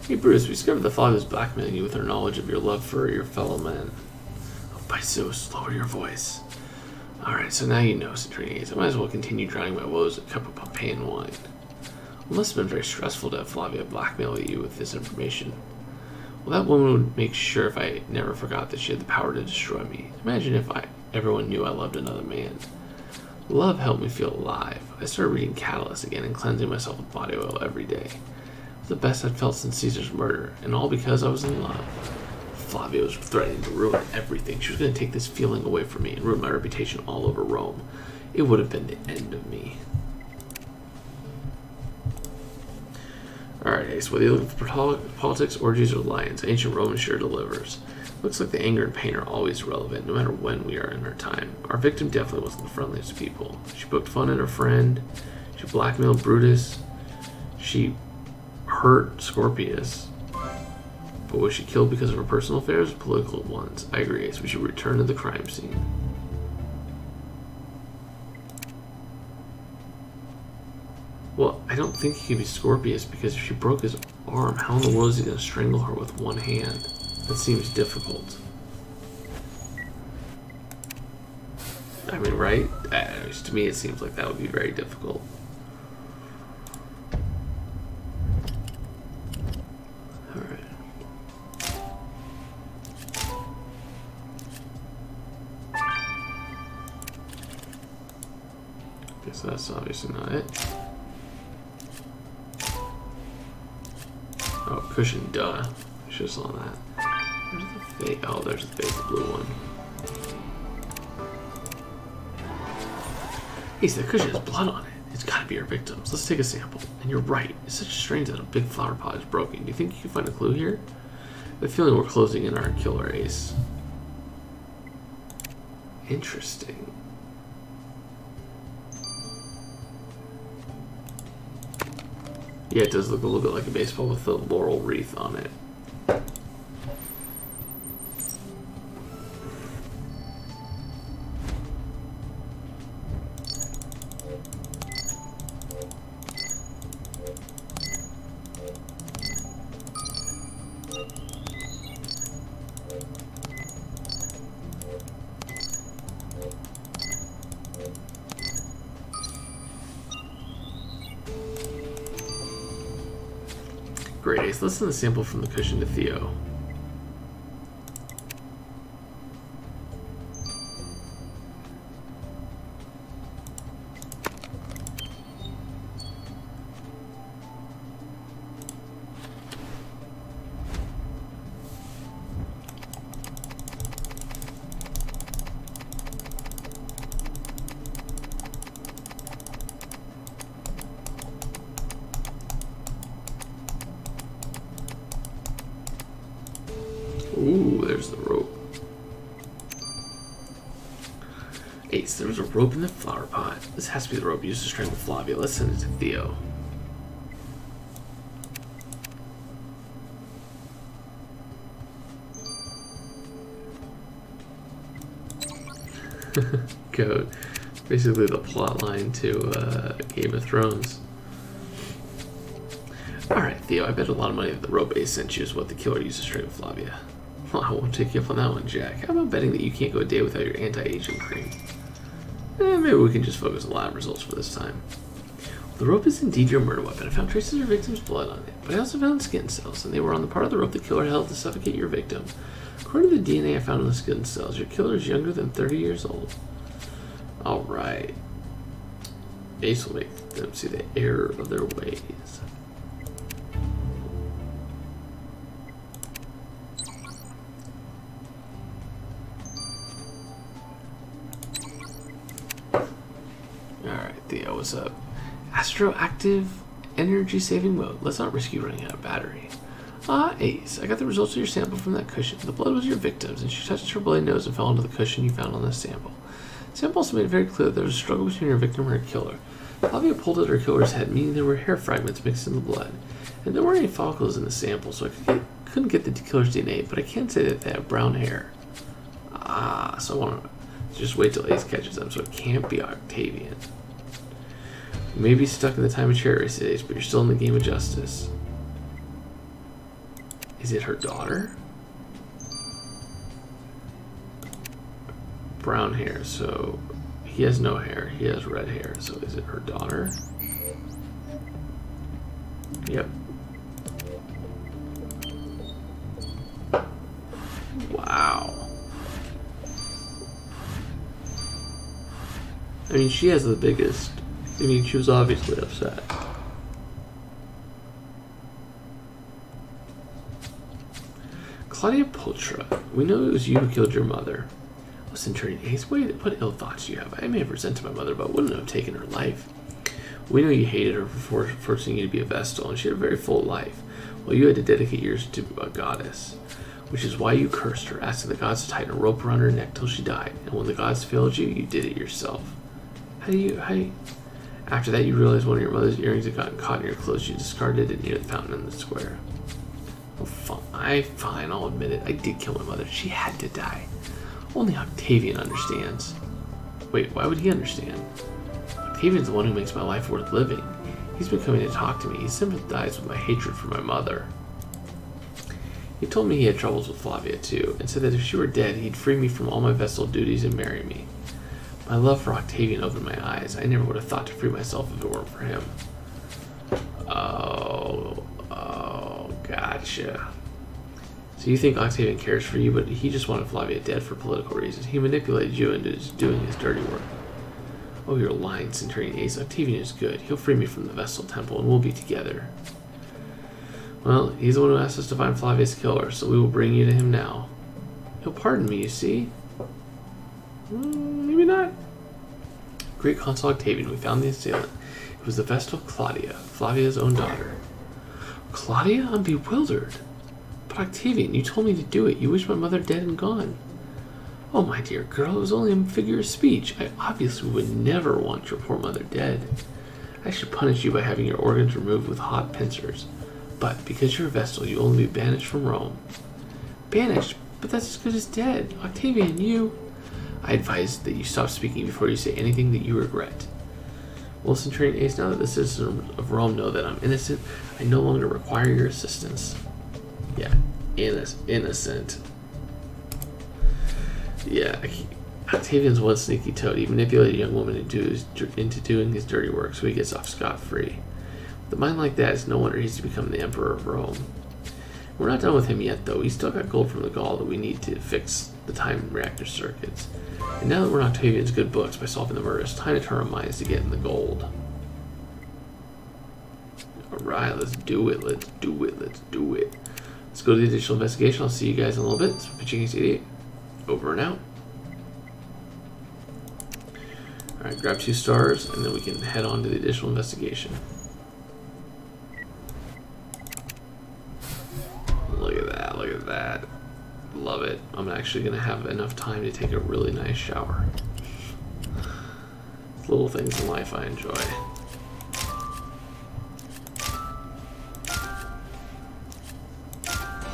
Hey Bruce, we discovered that Flavia was blackmailing you with her knowledge of your love for your fellow men. Oh, by Zeus, lower your voice. Alright, so now you know, Centurion Ace. I might as well continue drowning my woes in a cup of Pompeian wine. It must have been very stressful to have Flavia blackmail you with this information. Well, that woman would make sure if I never forgot that she had the power to destroy me. Imagine if everyone knew I loved another man. Love helped me feel alive. I started reading Catalyst again and cleansing myself with body oil every day. The best I'd felt since Caesar's murder, and all because I was in love. Flavia was threatening to ruin everything. She was going to take this feeling away from me and ruin my reputation all over Rome. It would have been the end of me. Alright, Ace, whether you're looking for politics, orgies, or lions, ancient Rome sure delivers. Looks like the anger and pain are always relevant, no matter when we are in our time. Our victim definitely wasn't the friendliest of people. She poked fun at her friend. She blackmailed Brutus. She hurt Scorpius. But was she killed because of her personal affairs or political ones? I agree, Ace. We should return to the crime scene. Well, I don't think he could be Scorpius because if she broke his arm, how in the world is he going to strangle her with one hand? That seems difficult. I mean, right? To me, it seems like that would be very difficult. So that's obviously not it. Oh, cushion, duh. I should have saw that. Where's the fake? Oh, there's the fake, the blue one. Hey, so that cushion has blood on it. It's gotta be our victims. Let's take a sample. And you're right. It's such strange that a big flower pot is broken. Do you think you can find a clue here? I have a feeling we're closing in our killer, Ace. Interesting. Yeah, it does look a little bit like a baseball with a laurel wreath on it. Great, Ace. Let's send the sample from the cushion to Theo. Ooh, there's the rope. Ace, there was a rope in the flower pot. This has to be the rope used to strangle Flavia. Let's send it to Theo. Code. Basically the plot line to Game of Thrones. Alright, Theo, I bet a lot of money that the rope Ace sent you is what the killer used to strangle Flavia. Well, I won't take you up on that one, Jack. How about betting that you can't go a day without your anti-aging cream? Maybe we can just focus on lab results for this time. Well, the rope is indeed your murder weapon. I found traces of your victim's blood on it, but I also found skin cells, and they were on the part of the rope the killer held to suffocate your victim. According to the DNA I found in the skin cells, your killer is younger than 30 years old. Alright. Ace will make them see the error of their ways. Alright, Theo, what's up? Astroactive energy saving mode. Let's not risk you running out of battery. Ah, Ace, I got the results of your sample from that cushion. The blood was your victim's, and she touched her bloody nose and fell into the cushion you found on the sample. The sample also made it very clear that there was a struggle between her victim and her killer. Flavia pulled at her killer's head, meaning there were hair fragments mixed in the blood. And there weren't any follicles in the sample, so I couldn't get the killer's DNA, but I can say that they have brown hair. Ah, so I want to just wait till Ace catches them, so it can't be Octavian. You may be stuck in the time of chariot race, Ace, but you're still in the game of justice. Is it her daughter? Brown hair, so he has no hair. He has red hair, so is it her daughter? Yep. Wow. I mean, she has the biggest. I mean, she was obviously upset. Claudia Pultra, we know it was you who killed your mother. Oh, Centurion Ace, what ill thoughts do you have? I may have resented my mother, but wouldn't have taken her life. We know you hated her for forcing you to be a Vestal, and she had a very full life, while you had to dedicate yours to a goddess. Which is why you cursed her, asking the gods to tighten a rope around her neck till she died, and when the gods failed you, you did it yourself. After that, you realized one of your mother's earrings had gotten caught in your clothes. You discarded it near the fountain in the square. Oh, fine, I'll admit it. I did kill my mother. She had to die. Only Octavian understands. Wait, why would he understand? Octavian's the one who makes my life worth living. He's been coming to talk to me. He sympathized with my hatred for my mother. He told me he had troubles with Flavia too, and said that if she were dead, he'd free me from all my Vestal duties and marry me. My love for Octavian opened my eyes. I never would have thought to free myself if it weren't for him. Oh, gotcha. So you think Octavian cares for you, but he just wanted Flavia dead for political reasons. He manipulated you into doing his dirty work. Oh, you're lying, Centurion Ace. Octavian is good. He'll free me from the Vestal Temple, and we'll be together. Well, he's the one who asked us to find Flavia's killer, so we will bring you to him now. He'll pardon me, you see? Maybe not. Great Consul Octavian, we found the assailant. It was the Vestal Claudia, Flavia's own daughter. Claudia? I'm bewildered. But Octavian, you told me to do it. You wish my mother dead and gone. Oh, my dear girl, it was only a figure of speech. I obviously would never want your poor mother dead. I should punish you by having your organs removed with hot pincers. But because you're a Vestal, you'll only be banished from Rome. Banished? But that's as good as dead. Octavian, you... I advise that you stop speaking before you say anything that you regret. Well, Centurion Ace, now that the citizens of Rome know that I'm innocent, I no longer require your assistance. Yeah, innocent. Yeah, Octavian's one sneaky toad. He manipulated a young woman into doing his dirty work, so he gets off scot-free. With a mind like that, it's no wonder he's to become the Emperor of Rome. We're not done with him yet, though. He's still got gold from the Gaul that we need to fix the time reactor circuits. And now that we're in Octavian's good books by solving the murder, it's time to turn our minds to getting the gold. Alright, let's do it. Let's do it. Let's do it. Let's go to the additional investigation. I'll see you guys in a little bit. So, Pitching Ace 88. Over and out. Alright, grab 2 stars, and then we can head on to the additional investigation. Look at that, look at that. Love it. I'm actually going to have enough time to take a really nice shower. Little things in life I enjoy.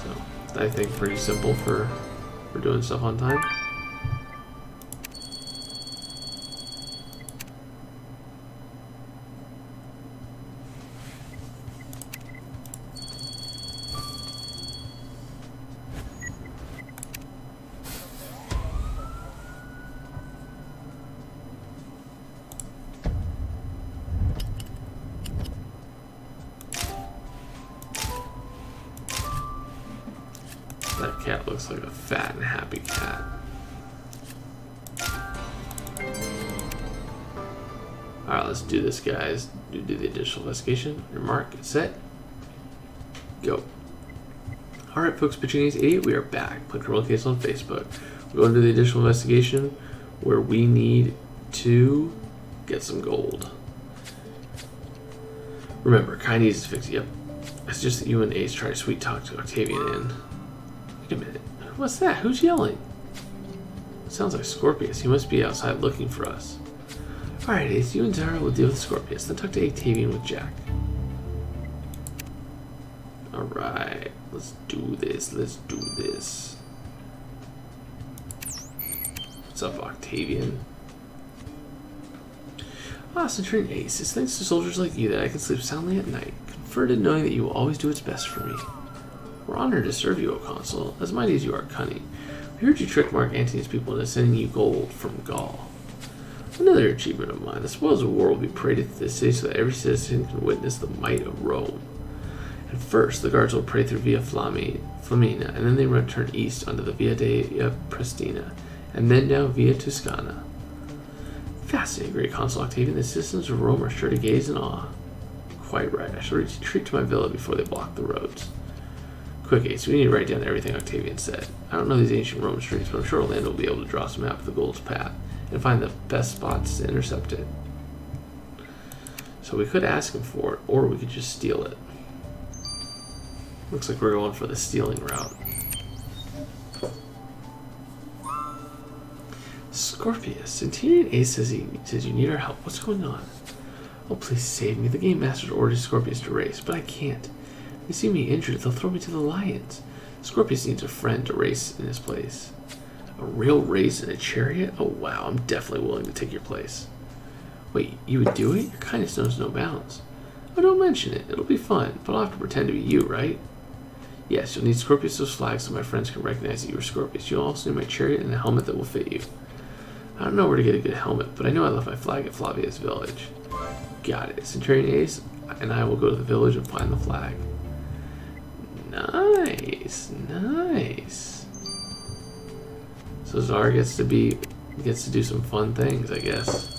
So, I think pretty simple for doing stuff on time. Looks like a fat and happy cat. Alright, let's do this, guys. Do the additional investigation. Your mark, get set, go. Alright, folks, Pitching Ace 88, we are back. Click Roll Case on Facebook. We're going to do the additional investigation where we need to get some gold. Remember, Kai needs to fix it. Yep. It's just that you and Ace try to sweet talk to Octavian in. Wait a minute. What's that? Who's yelling? Sounds like Scorpius. He must be outside looking for us. Alright, Ace, you and Zara will deal with Scorpius, then talk to Octavian with Jack. Alright, let's do this. Let's do this. What's up, Octavian? Ah, Centurion Ace, it's thanks to soldiers like you that I can sleep soundly at night, comforted knowing that you will always do what's best for me. We're honored to serve you, O Consul, as mighty as you are cunning. We heard you trick Mark Antony's people into sending you gold from Gaul. Another achievement of mine, the spoils of war will be paraded through the city so that every citizen can witness the might of Rome. And first, the guards will parade through Via Flaminia, and then they return east onto the Via della Prestina, and then down Via Tuscana. Fascinating, great Consul Octavian. The citizens of Rome are sure to gaze in awe. Quite right. I shall retreat to my villa before they block the roads. Quick, Ace, we need to write down everything Octavian said. I don't know these ancient Roman streets, but I'm sure Orlando will be able to draw some map of the Gold's path and find the best spots to intercept it. So we could ask him for it, or we could just steal it. Looks like we're going for the stealing route. Scorpius, Centurion Ace says you need our help. What's going on? Oh, please save me. The game master ordered Scorpius to race, but I can't. They see me injured, they'll throw me to the lions. Scorpius needs a friend to race in his place. A real race in a chariot? Oh wow, I'm definitely willing to take your place. Wait, you would do it? Your kindness knows no bounds. Oh, don't mention it. It'll be fun, but I'll have to pretend to be you, right? Yes, you'll need Scorpius' flags so my friends can recognize that you are Scorpius. You'll also need my chariot and a helmet that will fit you. I don't know where to get a good helmet, but I know I left my flag at Flavia's village. Got it. Centurion Ace and I will go to the village and find the flag. Nice, nice. So Zara gets to do some fun things, I guess.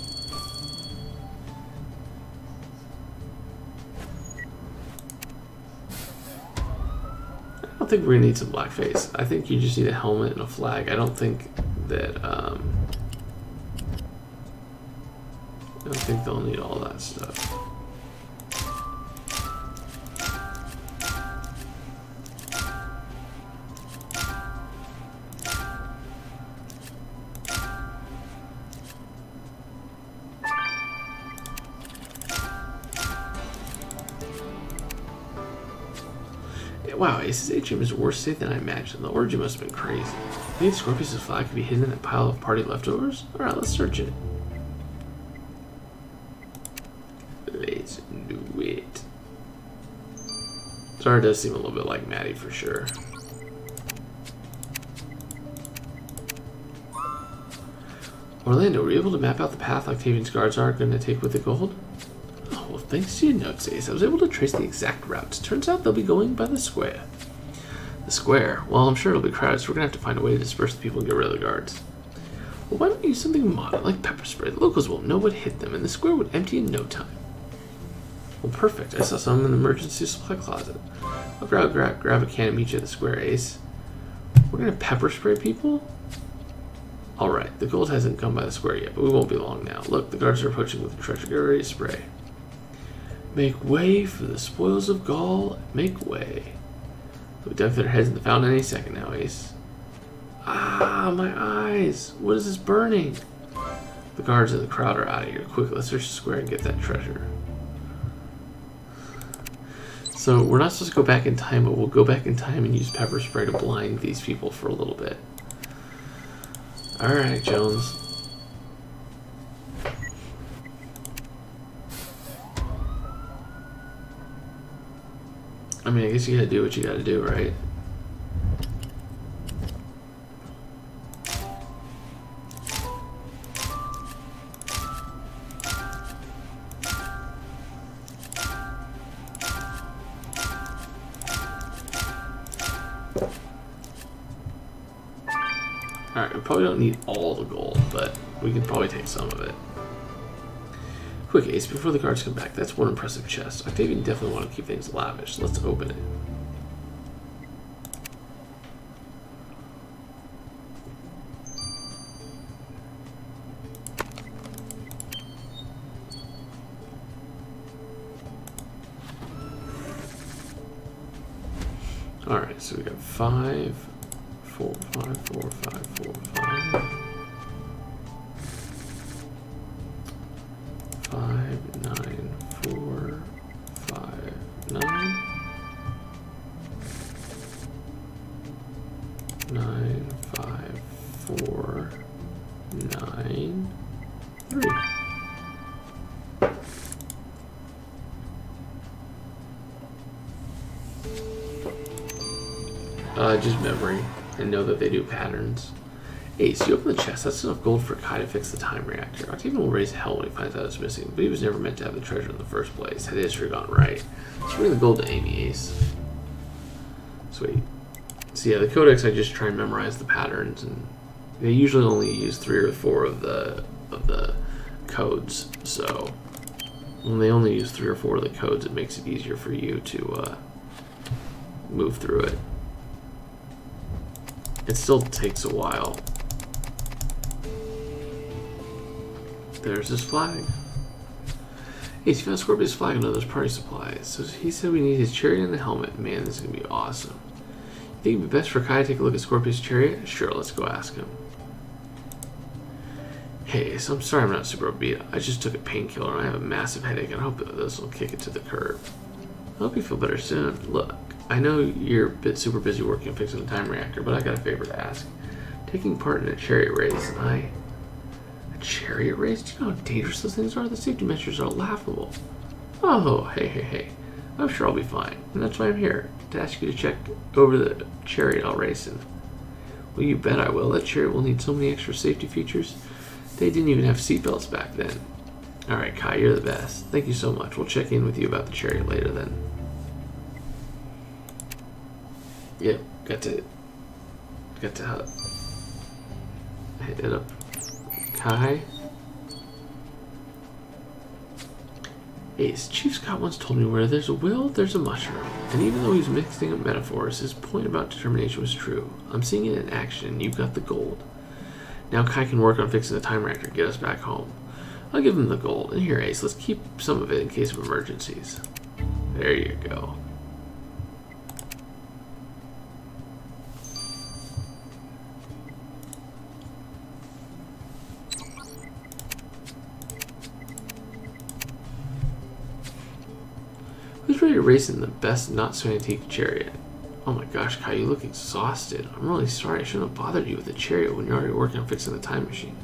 I don't think we're gonna need some blackface. I think you just need a helmet and a flag. I don't think that I don't think they'll need all that stuff. Wow, Ace's atrium is worse state than I imagined. The origin must have been crazy. You think Scorpius' flag could be hidden in that pile of party leftovers? Alright, let's search it. Let's do it. Zara does seem a little bit like Maddie for sure. Orlando, were you able to map out the path Octavian's guards are going to take with the gold? Oh, well, thanks to your notes, Ace, I was able to trace the exact routes. Turns out they'll be going by the square. The square? Well, I'm sure it'll be crowded, so we're going to have to find a way to disperse the people and get rid of the guards. Well, why don't we use something modern, like pepper spray? The locals won't know what hit them, and the square would empty in no time. Well, perfect. I saw some in the emergency supply closet. I'll grab a can and meet you at the square, Ace. We're going to pepper spray people? Alright, the gold hasn't come by the square yet, but we won't be long now. Look, the guards are approaching with the treasure. Get ready to spray. Make way for the spoils of Gaul. Make way. They'll be dug their heads in the fountain any second now, Ace. Ah, my eyes. What is this burning? The guards in the crowd are out of here. Quick, let's search the square and get that treasure. So, we're not supposed to go back in time, but we'll go back in time and use pepper spray to blind these people for a little bit. Alright, Jones. I mean, I guess you gotta do what you gotta do, right? Alright, we probably don't need all the gold, but we can probably take some of it. Quick, Ace, before the guards come back, that's one impressive chest. Octavian definitely want to keep things lavish. Let's open it. Alright, so we got 5, 4, 5, 4, 5, 4, 5. 5, 9, 4, 5, 9. 9, 5, 4, 9, 3. Just memory, and know that they do patterns. Ace, you open the chest. That's enough gold for Kai to fix the time reactor. Octavian will raise hell when he finds out it's missing, but he was never meant to have the treasure in the first place. Had history gone right. Let's bring the gold to Amy, Ace. Sweet. So yeah, the codex, I just try and memorize the patterns, and they usually only use 3 or 4 of the codes. So when they only use 3 or 4 of the codes, it makes it easier for you to move through it. It still takes a while. There's his flag. Hey, he found Scorpius' flag under those party supplies. So he said we need his chariot and the helmet. Man, this is going to be awesome. You think it'd be best for Kai to take a look at Scorpius' chariot? Sure, let's go ask him. Hey, so I'm sorry I'm not super upbeat. I just took a painkiller and I have a massive headache, and I hope that this will kick it to the curb. I hope you feel better soon. Look, I know you're super busy working on fixing the time reactor, but I got a favor to ask. Taking part in a chariot race, and a chariot race? Do you know how dangerous those things are? The safety measures are laughable. Oh, hey. I'm sure I'll be fine. And that's why I'm here, to ask you to check over the chariot I'll race in. Well, you bet I will. That chariot will need so many extra safety features. They didn't even have seatbelts back then. Alright, Kai, you're the best. Thank you so much. We'll check in with you about the chariot later then. Yep, got to hit it up. Kai. Ace, Chief Scott once told me where there's a will, there's a mushroom. And even though he's mixing up metaphors, his point about determination was true. I'm seeing it in action. You've got the gold. Now Kai can work on fixing the time reactor and get us back home. I'll give him the gold. And here, Ace, let's keep some of it in case of emergencies. There you go. Who's ready to race in the best not-so-antique chariot? Oh my gosh, Kai, you look exhausted. I'm really sorry I shouldn't have bothered you with the chariot when you're already working on fixing the time machine.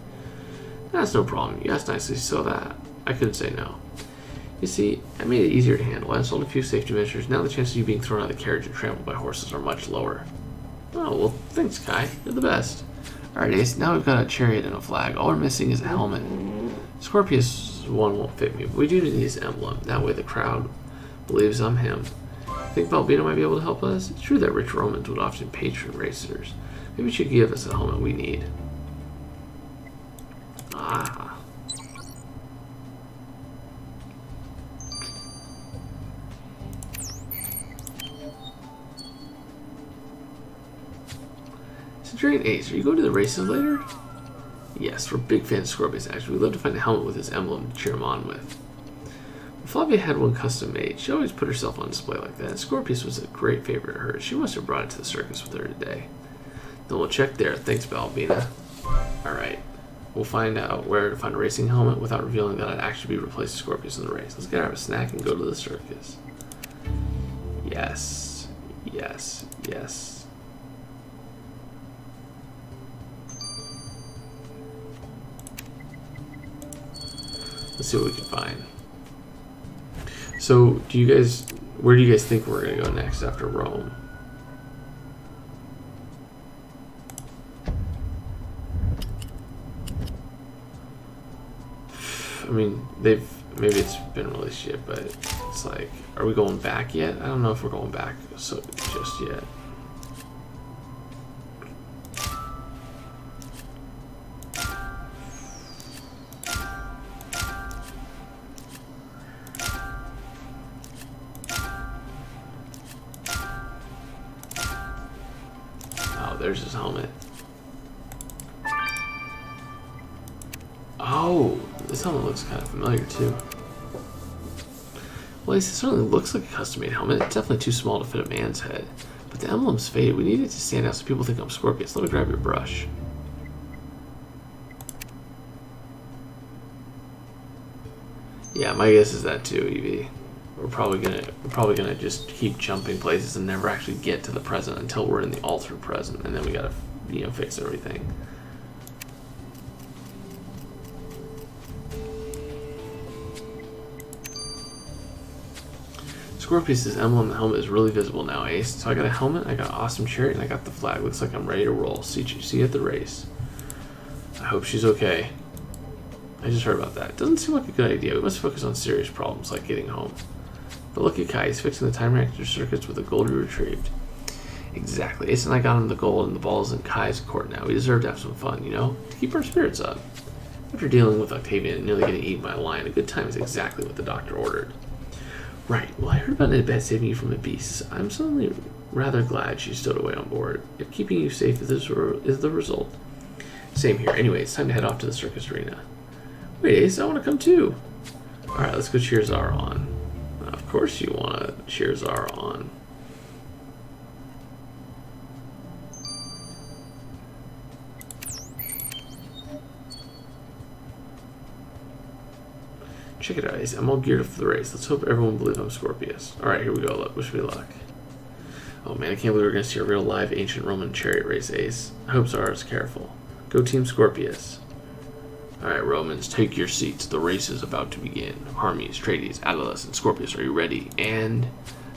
That's no problem. You asked nicely, so that I couldn't say no. You see, I made it easier to handle. I installed a few safety measures. Now the chances of you being thrown out of the carriage and trampled by horses are much lower. Oh, well, thanks, Kai. You're the best. Alright, Ace, now we've got a chariot and a flag. All we're missing is a helmet. Scorpius one won't fit me, but we do need his emblem. That way the crowd believes I'm him. Think Balbino might be able to help us? It's true that rich Romans would often patron racers. Maybe she could give us the helmet we need. Ah. Centurion Ace, are you going to the races later? Yes, we're big fans of Scorpius, actually. We'd love to find a helmet with his emblem to cheer him on with. Flavia had one custom made. She always put herself on display like that. Scorpius was a great favorite of hers. She must have brought it to the circus with her today. Then we'll check there. Thanks, Balbina. Alright. We'll find out where to find a racing helmet without revealing that I'd actually be replacing Scorpius in the race. Let's get out of a snack and go to the circus. Yes. Yes. Yes. Let's see what we can find. So, where do you guys think we're going to go next after Rome? I mean, maybe it's been released yet, but it's like, are we going back yet? I don't know if we're going back just yet. there's his helmet. Oh, this helmet looks kind of familiar too. Well, it certainly looks like a custom-made helmet. It's definitely too small to fit a man's head. But the emblem's faded. We need it to stand out so people think I'm Scorpius. Let me grab your brush. Yeah, my guess is that too, Evie. We're probably gonna just keep jumping places and never actually get to the present until we're in the altered present, and then we gotta, you know, fix everything. Scorpius' emblem, the helmet is really visible now, Ace. So I got a helmet, I got an awesome chariot, and I got the flag. Looks like I'm ready to roll. See you at the race. I hope she's okay. I just heard about that. Doesn't seem like a good idea. We must focus on serious problems like getting home. But look at Kai. He's fixing the time reactor circuits with the gold we retrieved. Exactly. Ace and I got him the gold, and the ball's in Kai's court now. We deserve to have some fun, you know? To keep our spirits up. After dealing with Octavian and nearly getting eaten by a lion, a good time is exactly what the doctor ordered. Right. Well, I heard about Annabeth saving you from the beasts. I'm suddenly rather glad she stowed away on board. If keeping you safe is the result. Same here. Anyway, it's time to head off to the circus arena. Wait, Ace, I want to come too. Alright, let's go cheer Zara on. Of course you want to cheer Zara on. Check it out, Ace. I'm all geared up for the race. Let's hope everyone believes I'm Scorpius. Alright, here we go. Look, wish me luck. Oh man, I can't believe we're going to see a real live ancient Roman chariot race, Ace. I hope Zara's careful. Go Team Scorpius. Alright, Romans, take your seats. The race is about to begin. Hermes, Trades, Attalus, and Scorpius, are you ready? And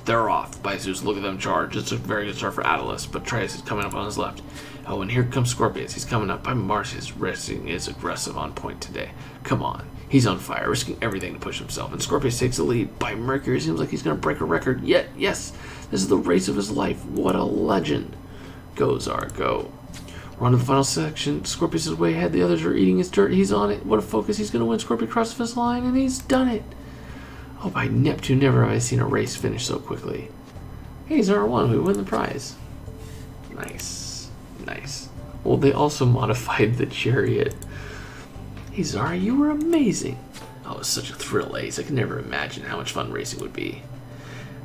they're off. By Zeus, look at them charge. It's a very good start for Attalus, but Trades is coming up on his left. Oh, and here comes Scorpius. He's coming up. By Mars, his racing is aggressive on point today. Come on. He's on fire, risking everything to push himself. And Scorpius takes the lead. By Mercury, seems like he's going to break a record. Yet, yes, this is the race of his life. What a legend. Go, Zara, go. We're on to the final section. Scorpius is way ahead. The others are eating his dirt. He's on it. What a focus. He's going to win. Scorpius across the finish line, and he's done it. Oh, by Neptune, never have I seen a race finish so quickly. Hey, Zara won. We win the prize. Nice. Nice. Well, they also modified the chariot. Hey, Zara, you were amazing. Oh, it was such a thrill, Ace. I could never imagine how much fun racing would be.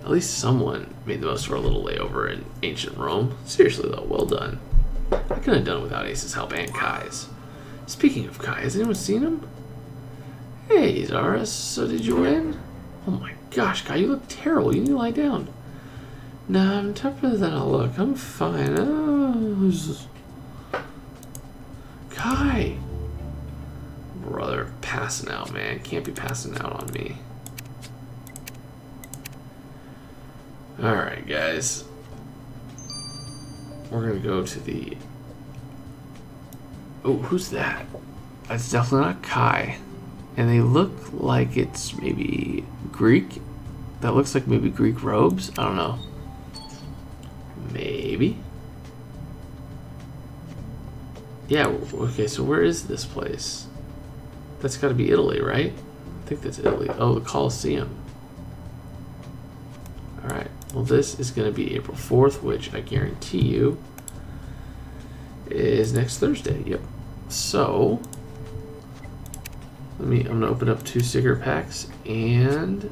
At least someone made the most of our little layover in ancient Rome. Seriously, though, well done. I couldn't have done it without Ace's help and Kai's. Speaking of Kai, has anyone seen him? Hey, Zara, so did you win? Oh my gosh, Kai, you look terrible. You need to lie down. Nah, I'm tougher than I look. I'm fine. Kai! Brother, passing out, man. Can't be passing out on me. Alright, guys. We're gonna go to the... Oh, who's that? That's definitely not Kai. And they look like it's maybe Greek. That looks like maybe Greek robes. I don't know. Maybe. Yeah, okay, so where is this place? That's gotta be Italy, right? I think that's Italy. Oh, the Colosseum. Alright. Well, this is going to be April 4th, which I guarantee you is next Thursday. Yep. So, I'm going to open up 2 cigarette packs, and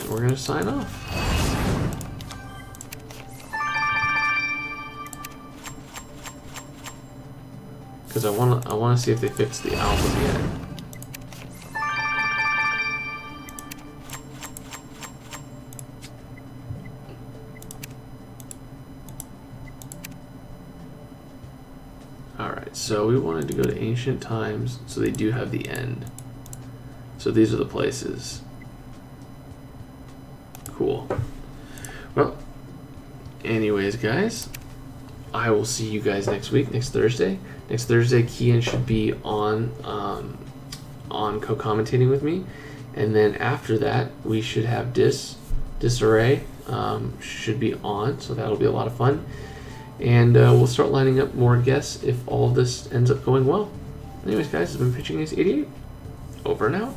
we're going to sign off. Because I want to see if they fixed the album yet. Alright, so we wanted to go to ancient times, so they do have the end. So these are the places. Cool. Well, anyways, guys, I will see you guys next week, next Thursday. Next Thursday, Kian should be on co-commentating with me. And then after that, we should have Disarray should be on, so that'll be a lot of fun. And we'll start lining up more guests if all of this ends up going well. Anyways, guys, it's been Pitching Ace 88. Over and out.